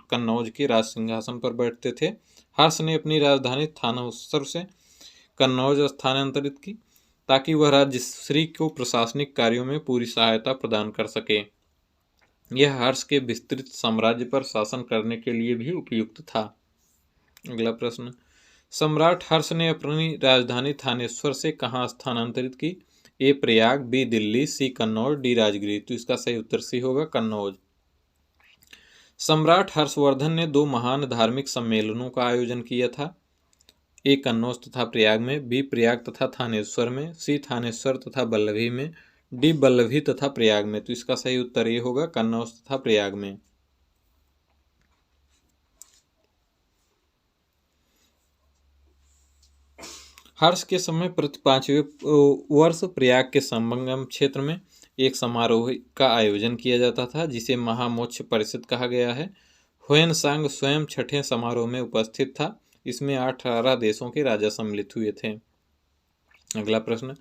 S1: कन्नौज के राज सिंहासन पर बैठते थे। हर्ष ने अपनी राजधानी थानेश्वर से कन्नौज स्थानांतरित की ताकि वह राज्यश्री को प्रशासनिक कार्यों में पूरी सहायता प्रदान कर सके। यह हर्ष के विस्तृत साम्राज्य पर शासन करने के लिए भी उपयुक्त था। अगला प्रश्न, सम्राट हर्ष ने अपनी राजधानी थानेश्वर से कहाँ स्थानांतरित की? ए प्रयाग, बी दिल्ली, सी कन्नौज, डी राजगिरी। तो इसका सही उत्तर सी होगा कन्नौज। सम्राट हर्षवर्धन ने 2 महान धार्मिक सम्मेलनों का आयोजन किया था। ए कन्नौज तथा प्रयाग में, बी प्रयाग तथा थानेश्वर में, सी थानेश्वर तथा बल्लभी में, डी बल्लभी तथा प्रयाग में। तो इसका सही उत्तर ये होगा कन्नौज तथा प्रयाग में। हर्ष के समय प्रति 5वें वर्ष प्रयाग के संगम क्षेत्र में एक समारोह का आयोजन किया जाता था जिसे महामोक्ष परिषद कहा गया है। ह्वेनसांग स्वयं छठे समारोह में उपस्थित था। इसमें 18 देशों के राजा सम्मिलित हुए थे। अगला प्रश्न,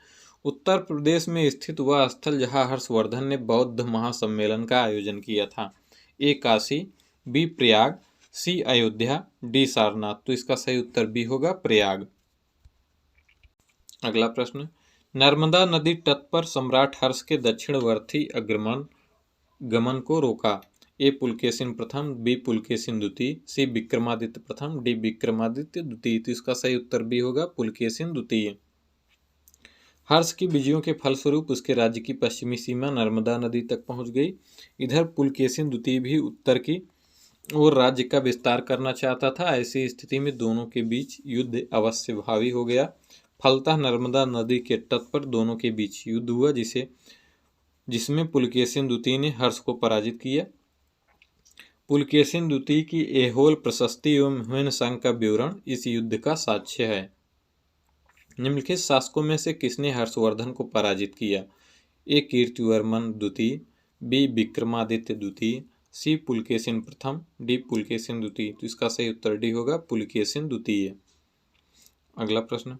S1: उत्तर प्रदेश में स्थित वह स्थल जहां हर्षवर्धन ने बौद्ध महासम्मेलन का आयोजन किया था। ए काशी, बी प्रयाग, सी अयोध्या, डी सारनाथ। तो इसका सही उत्तर बी होगा प्रयाग। अगला प्रश्न, नर्मदा नदी तट पर सम्राट हर्ष के दक्षिणवर्ती गमन को रोका। ए पुलकेशिन प्रथम, बी पुलकेशिन द्वितीय, सी विक्रमादित्य प्रथम, डी विक्रमादित्य द्वितीय। तो इसका सही उत्तर बी होगा पुलकेशिन द्वितीय। हर्ष की विजयों के फलस्वरूप उसके राज्य की पश्चिमी सीमा नर्मदा नदी तक पहुंच गई। इधर पुलकेशिन द्वितीय भी उत्तर की ओर राज्य का विस्तार करना चाहता था। ऐसी स्थिति में दोनों के बीच युद्ध अवश्य भावी हो गया। फलतः नर्मदा नदी के तट पर दोनों के बीच युद्ध हुआ जिसमें पुलकेशिन द्वितीय ने हर्ष को पराजित किया। पुलकेशिन द्वितीय की ऐहोल प्रशस्ति एवं ह्वेनसांग का विवरण इस युद्ध का साक्ष्य है। निम्नलिखित शासकों में से किसने हर्षवर्धन को पराजित किया। ए कीर्तिवर्मन द्वितीय, बी विक्रमादित्य द्वितीय, सी पुलकेशिन प्रथम, डी पुलकेशिन द्वितीय। तो इसका सही उत्तर डी होगा पुलकेशिन द्वितीय। अगला प्रश्न,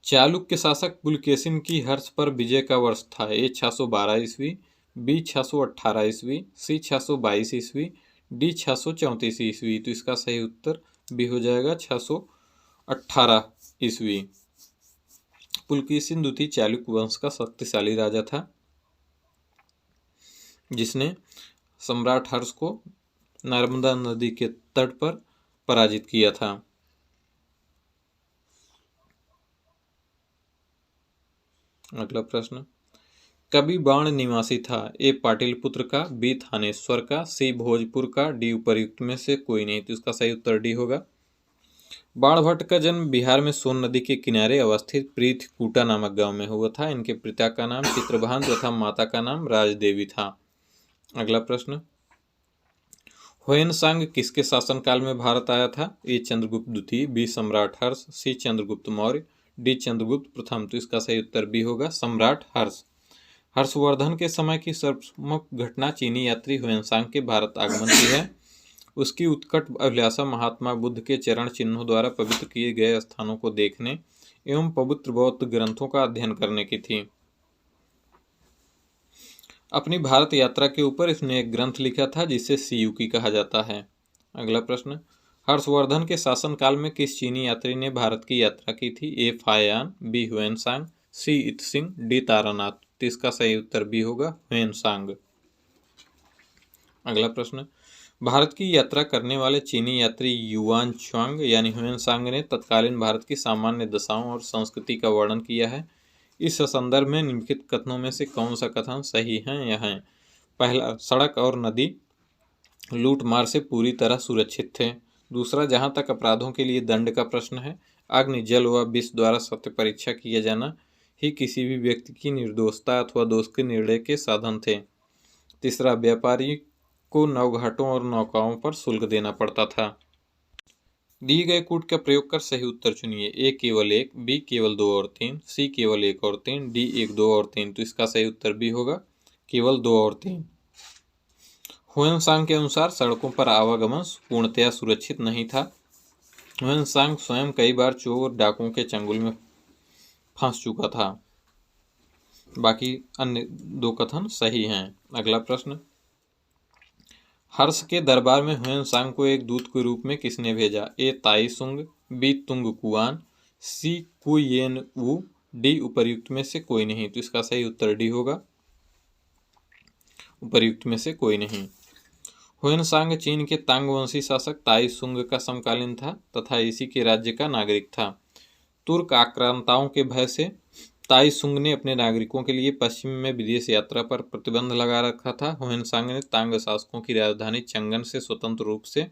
S1: चालुक्य शासक पुलकेशिन की हर्ष पर विजय का वर्ष था। ए 612 ईस्वी, बी 618 ईस्वी, सी 622 ईस्वी, डी 634 ईस्वी। तो इसका सही उत्तर बी हो जाएगा 618 ईस्वी। पुलकेशिन द्वितीय चालुक्य वंश का शक्तिशाली राजा था जिसने सम्राट हर्ष को नर्मदा नदी के तट पर पराजित किया था। अगला प्रश्न, कवि बाण निवासी था। ए पाटिलपुत्र का, बी थानेश्वर का, सी भोजपुर का, डी उपर्युक्त में से कोई नहीं। तो इसका सही उत्तर डी होगा। बाणभट्ट का जन्म बिहार में सोन नदी के किनारे अवस्थित प्रीतकूटा नामक गांव में हुआ था। इनके पिता का नाम चित्रभान तथा माता का नाम राजदेवी था। अगला प्रश्न, ह्वेनसांग किसके शासनकाल में भारत आया था। ए चंद्रगुप्त द्वितीय, बी सम्राट हर्ष, सी चंद्रगुप्त मौर्य, डी चंद्रगुप्त प्रथम। तो इसका सही उत्तर बी होगा सम्राट हर्ष। हर्षवर्धन के समय की सर्वप्रमुख घटना चीनी यात्री ह्वेनसांग के भारत आगमन की है। उसकी उत्कट अभिलाषा महात्मा बुद्ध के चरण चिन्हों द्वारा पवित्र किए गए स्थानों को देखने एवं पवित्र बौद्ध ग्रंथों का अध्ययन करने की थी। अपनी भारत यात्रा के ऊपर इसने एक ग्रंथ लिखा था जिसे सीयूकी कहा जाता है। अगला प्रश्न, हर्षवर्धन के शासनकाल में किस चीनी यात्री ने भारत की यात्रा की थी। ए फायान, बी ह्वेनसांग, सी इत्सिंग, डी तारानाथ। तो इसका सही उत्तर बी होगा ह्वेनसांग। अगला प्रश्न, भारत की यात्रा करने वाले चीनी यात्री युआन च्वांग यानी ह्वेनसांग ने तत्कालीन भारत की सामान्य दशाओं और संस्कृति का वर्णन किया है। इस संदर्भ में निम्नलिखित कथनों में से कौन सा कथन सही है या है। पहला, सड़क और नदी लूटमार से पूरी तरह सुरक्षित थे। दूसरा, जहां तक अपराधों के लिए दंड का प्रश्न है, अग्नि, जल व विष द्वारा सत्य परीक्षा किया जाना ही किसी भी व्यक्ति की निर्दोषता अथवा दोष के निर्णय के साधन थे। तीसरा, व्यापारी को नौघाटों और नौकाओं पर शुल्क देना पड़ता था। दिए गए कूट का प्रयोग कर सही उत्तर चुनिए। ए केवल 1, बी केवल 2 और 3, सी केवल 1 और 3, डी 1, 2 और 3। तो इसका सही उत्तर बी होगा केवल 2 और 3। ह्वेनसांग के अनुसार सड़कों पर आवागमन पूर्णतया सुरक्षित नहीं था। ह्वेनसांग स्वयं कई बार चोर डाकुओं के चंगुल में फंस चुका था। बाकी अन्य 2 कथन सही हैं। अगला प्रश्न, हर्ष के दरबार में ह्वेनसांग को एक दूत के रूप में किसने भेजा। ए ताइसुंग, बी तुंग कुआन, सी कुयेन वू, डी उपर्युक्त में से कोई नहीं। तो इसका सही उत्तर डी होगा उपर्युक्त में से कोई नहीं। ह्वेनसांग चीन के तांग वंशी शासक ताइसुंग का समकालीन था तथा इसी के राज्य का नागरिक था। तुर्क आक्रांताओं के भय से ताइसुंग ने अपने नागरिकों के लिए पश्चिम में विदेश यात्रा पर प्रतिबंध लगा रखा था। ह्वेनसांग ने तांग शासकों की राजधानी चंगन से स्वतंत्र रूप से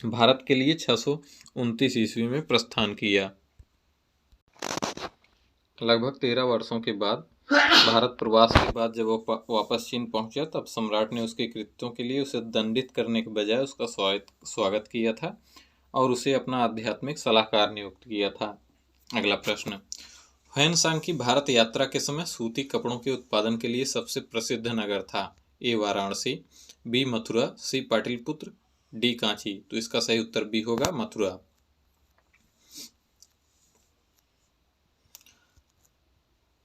S1: भारत के लिए 629 ईस्वी में प्रस्थान किया। लगभग 13 वर्षों के बाद भारत प्रवास के बाद जब वो वापस चीन पहुंचा तब सम्राट ने उसके कृत्यों के लिए उसे दंडित करने के बजाय उसका स्वागत किया था। और उसे अपना आध्यात्मिक सलाहकार नियुक्त किया था। अगला प्रश्न, ह्वेनसांग की भारत यात्रा के समय सूती कपड़ों के उत्पादन के लिए सबसे प्रसिद्ध नगर था। ए वाराणसी, बी मथुरा, सी पाटलिपुत्र, डी कांची। तो इसका सही उत्तर बी होगा मथुरा।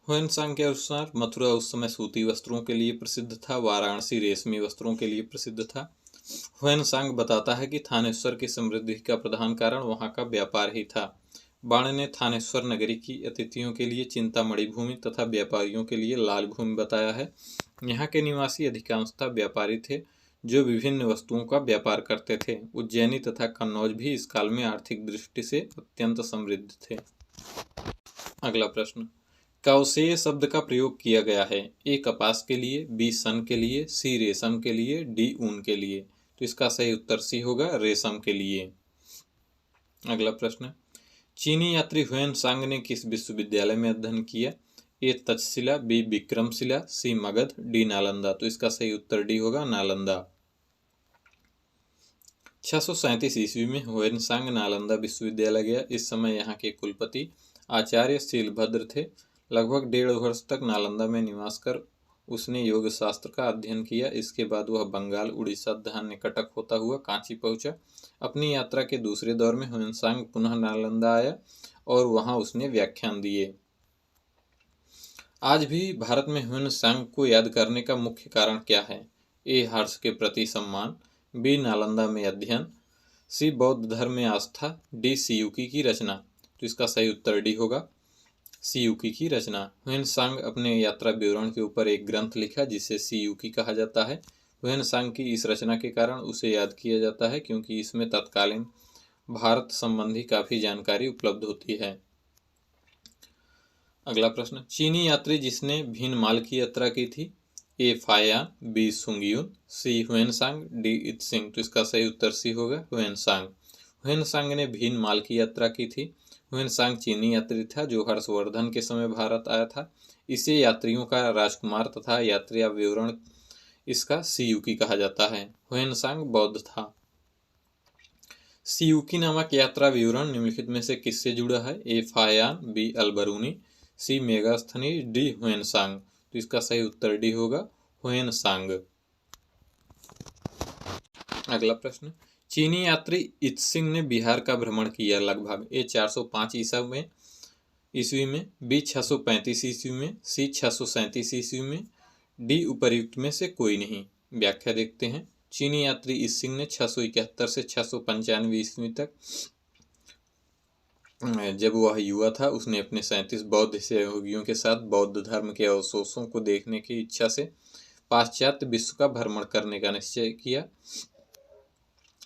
S1: ह्वेनसांग के अनुसार मथुरा उस समय सूती वस्त्रों के लिए प्रसिद्ध था, वाराणसी रेशमी वस्त्रों के लिए प्रसिद्ध था। ह्वेनसांग बताता है कि थानेश्वर की समृद्धि का प्रधान कारण वहां का व्यापार ही था। बाण ने थानेश्वर नगरी की अतिथियों के लिए चिंतामणि भूमि तथा व्यापारियों के लिए लाल भूमि बताया है। यहाँ के निवासी अधिकांशतः व्यापारी थे जो विभिन्न वस्तुओं का व्यापार करते थे। उज्जैनी तथा कन्नौज भी इस काल में आर्थिक दृष्टि से अत्यंत समृद्ध थे। अगला प्रश्न, कौशेय शब्द का प्रयोग किया गया है। ए कपास के लिए, बी सन के लिए, सी रेशम के लिए, डी ऊन के लिए। तो इसका सही उत्तर सी होगा रेशम के लिए। अगला प्रश्न, चीनी यात्री ह्वेनसांग ने किस विश्वविद्यालय में अध्ययन किया। ए तक्षशिला, बी विक्रमशिला, सी मगध, डी नालंदा। तो इसका सही उत्तर डी होगा नालंदा। 637 ईस्वी में ह्वेनसांग नालंदा विश्वविद्यालय गया। इस समय यहाँ के कुलपति आचार्य शीलभद्र थे। लगभग 1.5 वर्ष तक नालंदा में निवास कर उसने योग शास्त्र का अध्ययन किया। इसके बाद वह बंगाल, उड़ीसा, धान्य कटक होता हुआ कांची पहुंचा। अपनी यात्रा के दूसरे दौर में ह्वेनसांग पुनः नालंदा आया और वहां उसने व्याख्यान दिए। आज भी भारत में ह्वेनसांग को याद करने का मुख्य कारण क्या है। ए हर्ष के प्रति सम्मान, बी नालंदा में अध्ययन, सी बौद्ध धर्म में आस्था, डी सियुकी की रचना। तो इसका सही उत्तर डी होगा सियुकी की रचना। ह्वेनसांग अपने यात्रा विवरण के ऊपर एक ग्रंथ लिखा जिसे सियुकी कहा जाता है। ह्वेनसांग की इस रचना के कारण उसे याद किया जाता है क्योंकि इसमें तत्कालीन भारत संबंधी काफी जानकारी उपलब्ध होती है। अगला प्रश्न, चीनी यात्री जिसने भीनमाल की यात्रा की थी। ए फायान, बी सुंगयुन, सी ह्वेनसांग, डी इत्सिंग। तो इसका सही उत्तर सी होगा ह्वेनसांग। ह्वेनसांग ने भीनमाल की यात्रा की थी। ह्वेनसांग चीनी यात्री था जो हर्षवर्धन के समय भारत आया था। इसे यात्रियों का राजकुमार तथा यात्रा विवरण इसका सियुकी कहा जाता है। ह्वेनसांग बौद्ध था। सियुकी नामक यात्रा विवरण निम्नलिखित में से किससे जुड़ा है। ए फायान, बी अलबरूनी, सी मेगास्थनीज, डी ह्वेनसांग। तो इसका सही उत्तर डी होगा ह्वेनसांग। अगला प्रश्न, चीनी यात्री इत्सिंग ने बिहार का भ्रमण किया लगभग। ए 405 ईस्वी में, बी 635 ईस्वी में, सी 637 ईस्वी में, डी उपर्युक्त में से कोई नहीं। व्याख्या देखते हैं। चीनी यात्री इत्सिंग ने 671 से 695 ईस्वी तक जब वह युवा था उसने अपने 37 बौद्ध सहयोगियों के साथ बौद्ध धर्म के अवशेषों को देखने की इच्छा से पाश्चात्य विश्व का भ्रमण करने का निश्चय किया।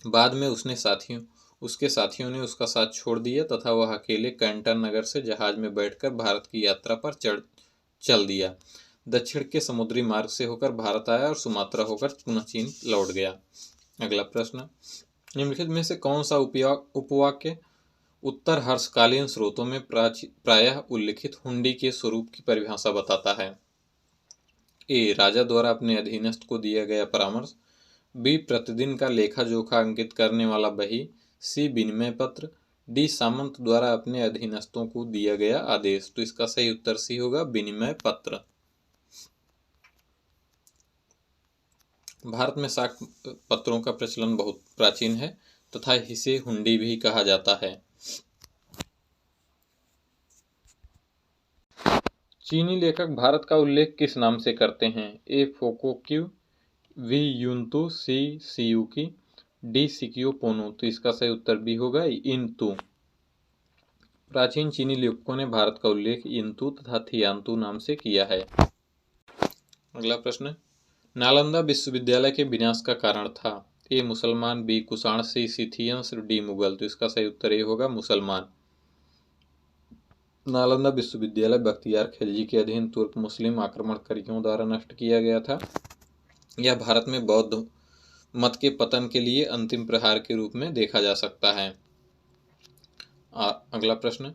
S1: बाद में उसके साथियों ने उसका साथ छोड़ दिया तथा वह अकेले कैंटन नगर से जहाज में बैठकर भारत की यात्रा पर चल दिया। दक्षिण के समुद्री मार्ग से होकर भारत आया और सुमात्रा होकर पुनः चीन लौट गया। अगला प्रश्न, निम्नलिखित में से कौन सा उपवाक्य उत्तर हर्षकालीन स्रोतों में प्रायः उल्लिखित हुंडी के स्वरूप की परिभाषा बताता है। ए राजा द्वारा अपने अधीनस्थ को दिया गया परामर्श, बी प्रतिदिन का लेखा जोखा अंकित करने वाला बही, सी विनिमय पत्र, डी सामंत द्वारा अपने अधीनस्थों को दिया गया आदेश। तो इसका सही उत्तर सी होगा विनिमय पत्र। भारत में शाक पत्रों का प्रचलन बहुत प्राचीन है तथा इसे हुंडी भी कहा जाता है। चीनी लेखक भारत का उल्लेख किस नाम से करते हैं। ए फोकोक्यू, वी यूनतू, सी सियुकी, डी सिकियो पोनो। तो इसका सही उत्तर बी होगा इनतू। प्राचीन चीनी लेखकों ने भारत का उल्लेख इनतू तथा थियांतू नाम से किया है। अगला प्रश्न, नालंदा विश्वविद्यालय के विनाश का कारण था। ए मुसलमान, बी कुषाण, सी सिथियंस, डी मुगल। तो इसका सही उत्तर ए होगा मुसलमान। नालंदा विश्वविद्यालय बख्तियार खिलजी के अधीन तुर्क मुस्लिम आक्रमणकारियों द्वारा नष्ट किया गया था। यह भारत में बौद्ध मत के पतन के लिए अंतिम प्रहार के रूप में देखा जा सकता है। अगला प्रश्न,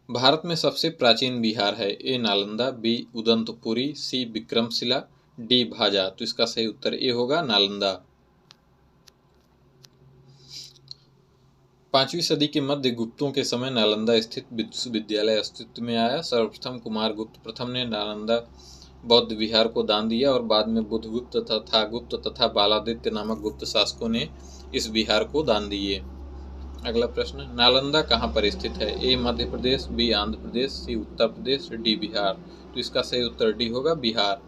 S1: भारत में सबसे प्राचीन विहार है। ए नालंदा, बी उदंतपुरी, सी विक्रमशिला, डी भाजा। तो इसका सही उत्तर ए होगा नालंदा। 5वीं सदी के मध्य गुप्तों के समय नालंदा स्थित विश्वविद्यालय अस्तित्व में आया। सर्वप्रथम कुमार गुप्त प्रथम ने नालंदा बौद्ध विहार को दान दिया और बाद में बुधगुप्त तथा गुप्त तथा बालादित्य नामक गुप्त शासकों ने इस विहार को दान दिए। अगला प्रश्न, नालंदा कहाँ पर स्थित है? ए मध्य प्रदेश, बी आंध्र प्रदेश, सी उत्तर प्रदेश, डी बिहार। तो इसका सही उत्तर डी होगा, बिहार।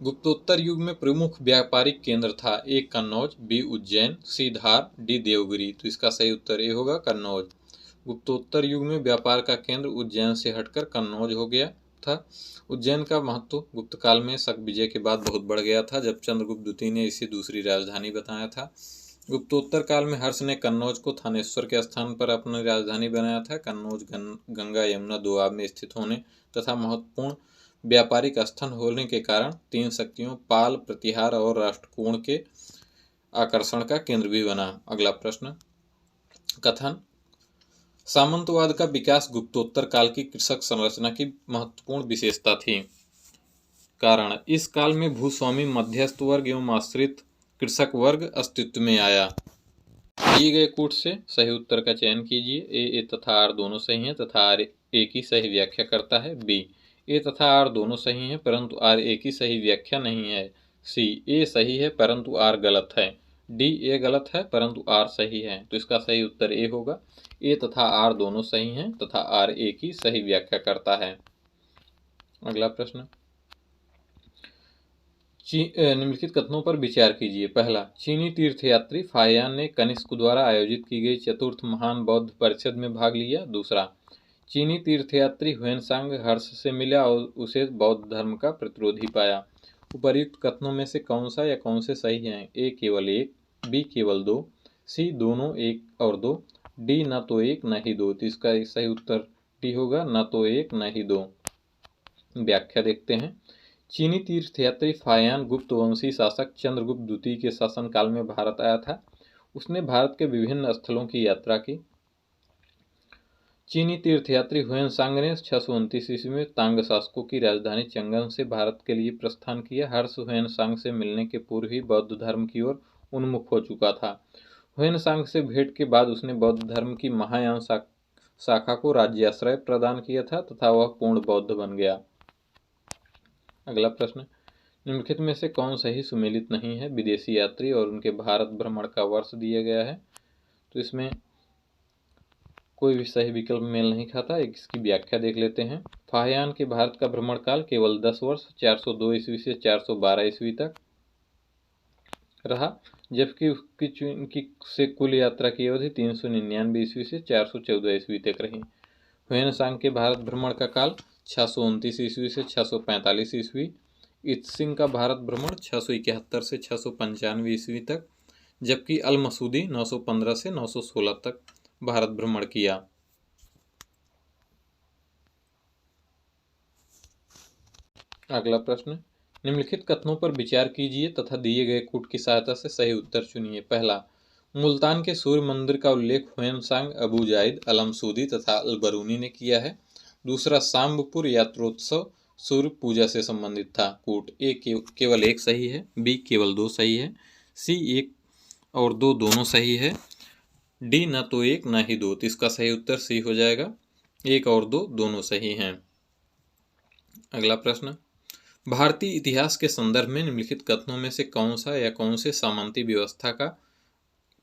S1: गुप्तोत्तर युग में प्रमुख व्यापारिक केंद्र था। ए कन्नौज, बी उज्जैन, सी धार, डी देवगिरी। तो इसका सही उत्तर ए होगा, कन्नौज। गुप्तोत्तर युग में व्यापार का केंद्र उज्जैन से हटकर कन्नौज हो गया था। उज्जैन का महत्व गुप्त काल में शक विजय के बाद बहुत बढ़ गया था, जब चंद्रगुप्त द्वितीय ने इसे दूसरी राजधानी बताया था। गुप्तोत्तर काल में हर्ष ने कन्नौज को थानेश्वर के स्थान पर अपनी राजधानी बनाया था। कन्नौज गंगा यमुना दोआब में स्थित होने तथा महत्वपूर्ण व्यापारिक स्थल होने के कारण तीन शक्तियों पाल, प्रतिहार और राष्ट्रकूट के आकर्षण का केंद्र भी बना। अगला प्रश्न, कथन, सामंतवाद का विकास गुप्तोत्तर काल की कृषक संरचना की महत्वपूर्ण विशेषता थी। कारण, इस काल में भूस्वामी, मध्यस्थ वर्ग एवं आश्रित कृषक वर्ग अस्तित्व में आया। दिए गए कूट से सही उत्तर का चयन कीजिए। ए तथा आर दोनों सही हैं तथा आर ए की सही व्याख्या करता है। बी, ए तथा आर दोनों सही हैं परंतु आर ए की सही व्याख्या नहीं है। सी, ए सही है परंतु आर गलत है। डी, ए गलत है परंतु आर सही है। तो इसका सही उत्तर ए होगा। ए तथा आर दोनों सही हैं तथा आर ए की सही व्याख्या करता है। अगला प्रश्न, निम्नलिखित कथनों पर विचार कीजिए। पहला, चीनी तीर्थयात्री फाहियान ने कनिष्क द्वारा आयोजित की गई चतुर्थ महान बौद्ध परिषद में भाग लिया। दूसरा, चीनी तीर्थयात्री ह्वेनसांग हर्ष से मिला और उसे बौद्ध धर्म का प्रतिरोधी पाया। उपर्युक्त कथनों में से कौन सा या कौन से सही हैं? ए केवल एक, बी केवल दो, सी दोनों एक और दो, डी न तो एक न ही दो। तो इसका सही उत्तर डी होगा, न तो एक न ही दो। व्याख्या देखते हैं। चीनी तीर्थयात्री फाहियान गुप्त वंशी शासक चंद्रगुप्त द्वितीय के शासनकाल में भारत आया था। उसने भारत के विभिन्न स्थलों की यात्रा की। चीनी तीर्थयात्री ह्वेनसांग ने 629 ईस्वी में तांग शासकों की राजधानी चंगन से भारत के लिए प्रस्थान किया। हर्ष ह्वेनसांग से मिलने के पूर्व ही बौद्ध धर्म की ओर उन्मुख हो चुका था। ह्वेनसांग से भेंट के बाद उसने बौद्ध धर्म की महायान शाखा को राज्याश्रय प्रदान किया था तथा वह पूर्ण बौद्ध बन गया। अगला प्रश्न, निम्नलिखित में से कौन सही सुमेलित नहीं है? विदेशी यात्री और उनके भारत भ्रमण का वर्ष दिया गया है। तो इसमें कोई भी सही विकल्प मेल नहीं खाता। इसकी व्याख्या देख लेते हैं। फाहियान के भारत का भ्रमण काल केवल 10 वर्ष 402 ईस्वी से 412 ईस्वी तक रहा, जबकि उसकी से कुल यात्रा की अवधि 399 ईस्वी से 414 ईस्वी तक रही। ह्वेनसांग के भारत भ्रमण का काल 629 ईस्वी से 645 ईस्वी, इत्सिंग का भारत भ्रमण 671 से 695 ईस्वी तक, जबकि अल मसूदी 915 से 916 तक भारत भ्रमण किया। अगला प्रश्न, निम्नलिखित कथनों पर विचार कीजिए तथा दिए गए कूट की सहायता से सही उत्तर चुनिए। पहला, मुल्तान के सूर्य मंदिर का उल्लेख ह्वेनसांग, अबू जाहिद, अल मसूदी तथा अल बरूनी ने किया है। दूसरा, सांबपुर यात्रोत्सव सूर्य पूजा से संबंधित था। कूट ए केवल एक सही है, बी केवल दो सही है, सी एक और दो दोनों सही है, डी न तो एक न ही दो। तो इसका सही उत्तर सी हो जाएगा, एक और दो दोनों सही हैं। अगला प्रश्न, भारतीय इतिहास के संदर्भ में निम्नलिखित कथनों में से कौन सा या कौन से सामंती व्यवस्था का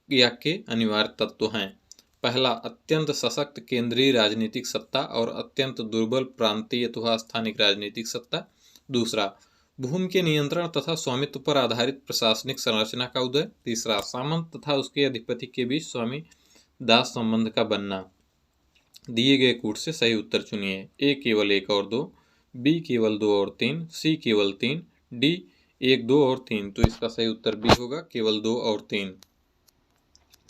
S1: या के अनिवार्य तत्व हैं? पहला, अत्यंत सशक्त केंद्रीय राजनीतिक सत्ता और अत्यंत दुर्बल प्रांतीय अथवा स्थानिक राजनीतिक सत्ता। दूसरा, भूमि के नियंत्रण तथा स्वामित्व पर आधारित प्रशासनिक संरचना का उदय। तीसरा, सामंत तथा उसके अधिपति के बीच स्वामी दास संबंध का बनना। दिए गए कूट से सही उत्तर चुनिए। ए केवल एक और दो, बी केवल दो और तीन, सी केवल तीन, डी एक दो और तीन। तो इसका सही उत्तर बी होगा, केवल दो और तीन।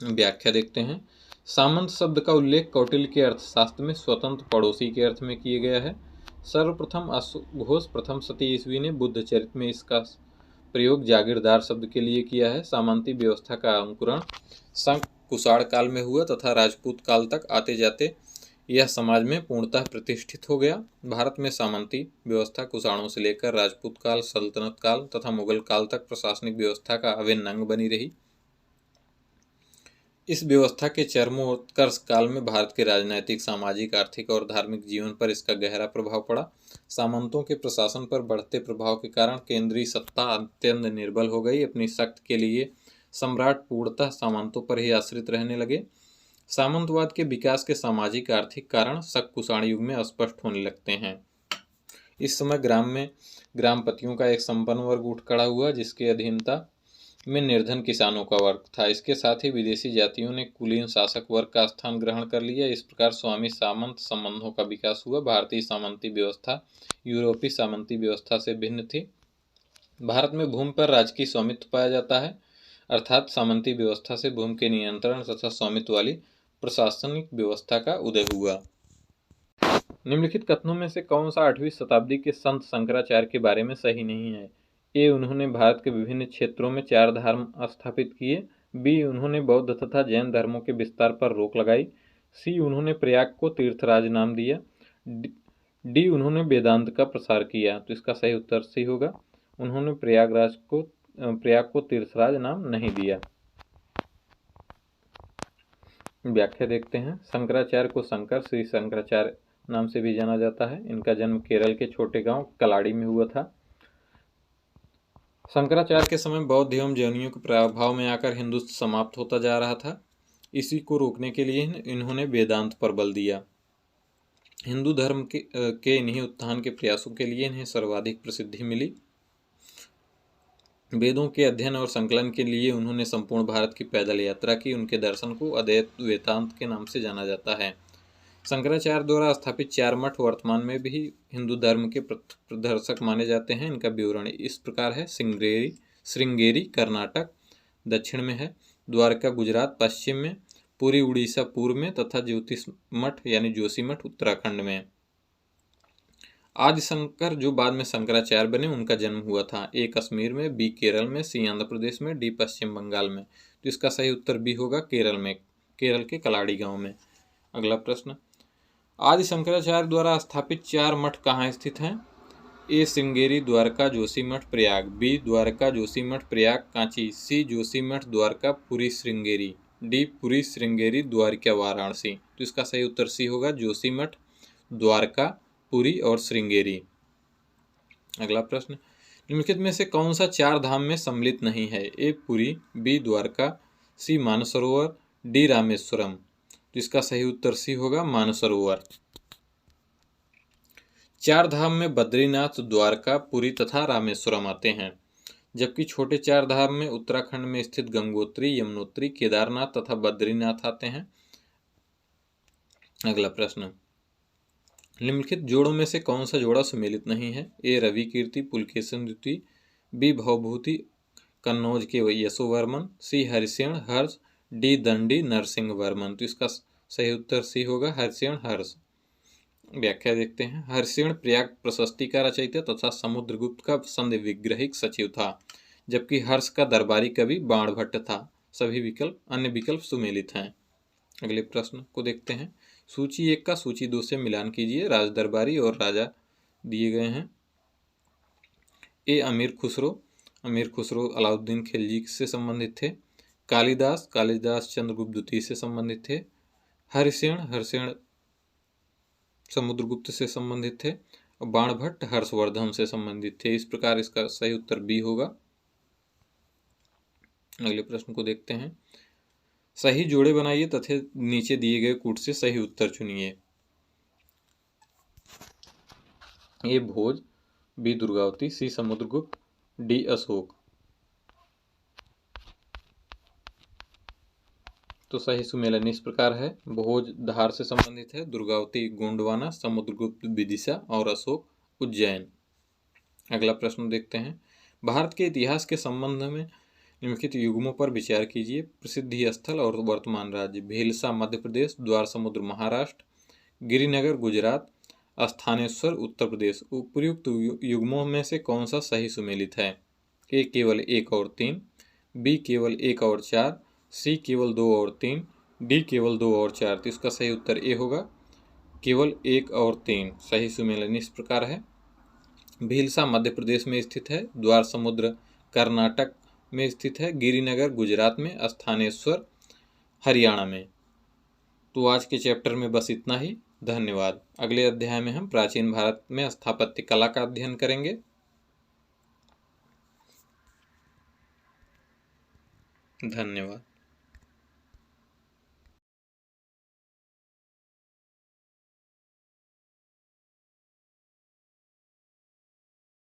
S1: व्याख्या देखते हैं। सामंत शब्द का उल्लेख कौटिल्य के अर्थशास्त्र में स्वतंत्र पड़ोसी के अर्थ में किया गया है। सर्वप्रथम अश्वघोष प्रथम शती ईस्वी ने बुद्ध चरित्र में इसका प्रयोग जागीरदार शब्द के लिए किया है। सामंती व्यवस्था का अंकुरण संघ कुषाण काल में हुआ तथा राजपूत काल तक आते जाते यह समाज में पूर्णतः प्रतिष्ठित हो गया। भारत में सामंती व्यवस्था कुषाणों से लेकर राजपूत काल, सल्तनत काल तथा मुगल काल तक प्रशासनिक व्यवस्था का अभिन्न अंग बनी रही। इस व्यवस्था के चरमोत्कर्ष काल में भारत के राजनैतिक, सामाजिक, आर्थिक और धार्मिक जीवन पर इसका गहरा प्रभाव पड़ा। सामंतों के प्रशासन पर बढ़ते प्रभाव के कारण केंद्रीय सत्ता अत्यंत निर्बल हो गई। अपनी शक्ति के लिए सम्राट पूर्णतः सामंतों पर ही आश्रित रहने लगे। सामंतवाद के विकास के सामाजिक आर्थिक कारण शक कुषाण युग में स्पष्ट होने लगते हैं। इस समय ग्रामपतियों का एक संपन्न वर्ग उठ खड़ा हुआ, जिसके अधीनता में निर्धन किसानों का वर्ग था। इसके साथ ही विदेशी जातियों ने कुलीन शासक वर्ग का स्थान ग्रहण कर लिया। इस प्रकार स्वामी सामंत संबंधों का विकास हुआ। भारतीय सामंती व्यवस्था यूरोपीय सामंती व्यवस्था से भिन्न थी। भारत में भूमि पर राजकीय स्वामित्व पाया जाता है, अर्थात सामंती व्यवस्था से भूमि के नियंत्रण तथा स्वामित्व वाली प्रशासनिक व्यवस्था का उदय हुआ। निम्नलिखित कथनों में से कौन सा 8वीं शताब्दी के संत शंकराचार्य के बारे में सही नहीं है? ए, उन्होंने भारत के विभिन्न क्षेत्रों में 4 धर्म स्थापित किए। बी, उन्होंने बौद्ध तथा जैन धर्मों के विस्तार पर रोक लगाई। सी, उन्होंने प्रयाग को तीर्थराज नाम दिया। डी, उन्होंने वेदांत का प्रसार किया। तो इसका सही उत्तर सी होगा, उन्होंने प्रयाग को तीर्थराज नाम नहीं दिया। व्याख्या देखते हैं। शंकराचार्य को शंकर, श्री शंकराचार्य नाम से भी जाना जाता है। इनका जन्म केरल के छोटे गांव कलाड़ी में हुआ था। शंकराचार्य के समय बौद्ध एवं जैनियों के प्रभाव में आकर हिंदुत्व समाप्त होता जा रहा था। इसी को रोकने के लिए इन्होंने वेदांत पर बल दिया। हिंदू धर्म के इन्हीं उत्थान के प्रयासों के लिए इन्हें सर्वाधिक प्रसिद्धि मिली। वेदों के अध्ययन और संकलन के लिए उन्होंने संपूर्ण भारत की पैदल यात्रा की। उनके दर्शन को अद्वैत वेदांत के नाम से जाना जाता है। शंकराचार्य द्वारा स्थापित 4 मठ वर्तमान में भी हिंदू धर्म के प्रदर्शक माने जाते हैं। इनका विवरण इस प्रकार है। श्रृंगेरी कर्नाटक दक्षिण में है, द्वारका गुजरात पश्चिम में, पुरी उड़ीसा पूर्व में तथा ज्योतिष मठ यानी जोशी मठ उत्तराखंड में। आदि शंकर जो बाद में शंकराचार्य बने, उनका जन्म हुआ था। ए, कश्मीर में, बी, केरल में, सी, आंध्र प्रदेश में, डी, पश्चिम बंगाल में। तो इसका सही उत्तर बी होगा, केरल में, केरल के कलाड़ी गांव में। अगला प्रश्न, आदि शंकराचार्य द्वारा स्थापित 4 मठ कहाँ स्थित हैं? ए, श्रृंगेरी द्वारका जोशी मठ प्रयाग, बी, द्वारका जोशी मठ प्रयाग कांची, सी, जोशी मठ द्वारका पुरी श्रृंगेरी, डी, पुरी श्रृंगेरी द्वारका वाराणसी। तो इसका सही उत्तर सी होगा, जोशी मठ द्वारका पुरी और श्रृंगेरी। अगला प्रश्न, निम्नलिखित में से कौन सा 4 धाम में सम्मिलित नहीं है? ए, पुरी, बी, द्वारका, सी, मानसरोवर, डी, रामेश्वरम। तो इसका सही उत्तर सी होगा, मानसरोवर। 4 धाम में बद्रीनाथ, द्वारका, पुरी तथा रामेश्वरम आते हैं, जबकि छोटे 4 धाम में उत्तराखंड में स्थित गंगोत्री, यमुनोत्री, केदारनाथ तथा बद्रीनाथ आते हैं। अगला प्रश्न, निम्नलिखित जोड़ों में से कौन सा जोड़ा सुमेलित नहीं है? ए, रवि कीर्ति पुलकेशन द्वितीय, बी, भवभूति कन्नौज के यशोवर्मन, सी, हरिसेन हर्ष, डी, दंडी नरसिंह वर्मन। तो इसका सही उत्तर सी होगा, हरिसेन हर्ष। व्याख्या देखते हैं। हरिसेन प्रयाग प्रशस्ति का रचयिता तथा समुद्रगुप्त का संधि विग्रहिक सचिव था, जबकि हर्ष का दरबारी कवि बाणभट्ट था। सभी अन्य विकल्प सुमेलित हैं। अगले प्रश्न को देखते हैं। सूची 1 का सूची 2 से मिलान कीजिए। राजदरबारी और राजा दिए गए हैं। ए, अमीर खुसरो अलाउद्दीन खिलजी से संबंधित थे। कालिदास चंद्रगुप्त द्वितीय से संबंधित थे। हरिसेन समुद्रगुप्त से संबंधित थे और बाणभट्ट हर्षवर्धन से संबंधित थे। इस प्रकार इसका सही उत्तर बी होगा। अगले प्रश्न को देखते हैं। सही जोड़े बनाइए तथा नीचे दिए गए कूट से सही उत्तर चुनिए। ए, भोज, बी, दुर्गावती, सी, समुद्रगुप्त, डी, अशोक। तो सही सुमेलन इस प्रकार है। भोज धार से संबंधित है, दुर्गावती गोंडवाना, समुद्रगुप्त विदिशा और अशोक उज्जैन। अगला प्रश्न देखते हैं। भारत के इतिहास के संबंध में निम्नलिखित युग्मों पर विचार कीजिए। प्रसिद्धि स्थल और वर्तमान राज्य। भीलसा मध्य प्रदेश, द्वार समुद्र महाराष्ट्र, गिरिनगर गुजरात, स्थानेश्वर उत्तर प्रदेश। उपयुक्त युग्मों में से कौन सा सही सुमेलित है? ए, केवल 1 और 3, बी, केवल 1 और 4, सी, केवल 2 और 3, डी, केवल 2 और 4। तो इसका सही उत्तर ए होगा, केवल 1 और 3। सही सुमेलन इस प्रकार है। भीलसा मध्य प्रदेश में स्थित है, द्वार समुद्र कर्नाटक में स्थित है, गिरिनगर गुजरात में, स्थानेश्वर हरियाणा में। तो आज के चैप्टर में बस इतना ही। धन्यवाद। अगले अध्याय में हम प्राचीन भारत में स्थापत्य कला का अध्ययन करेंगे। धन्यवाद।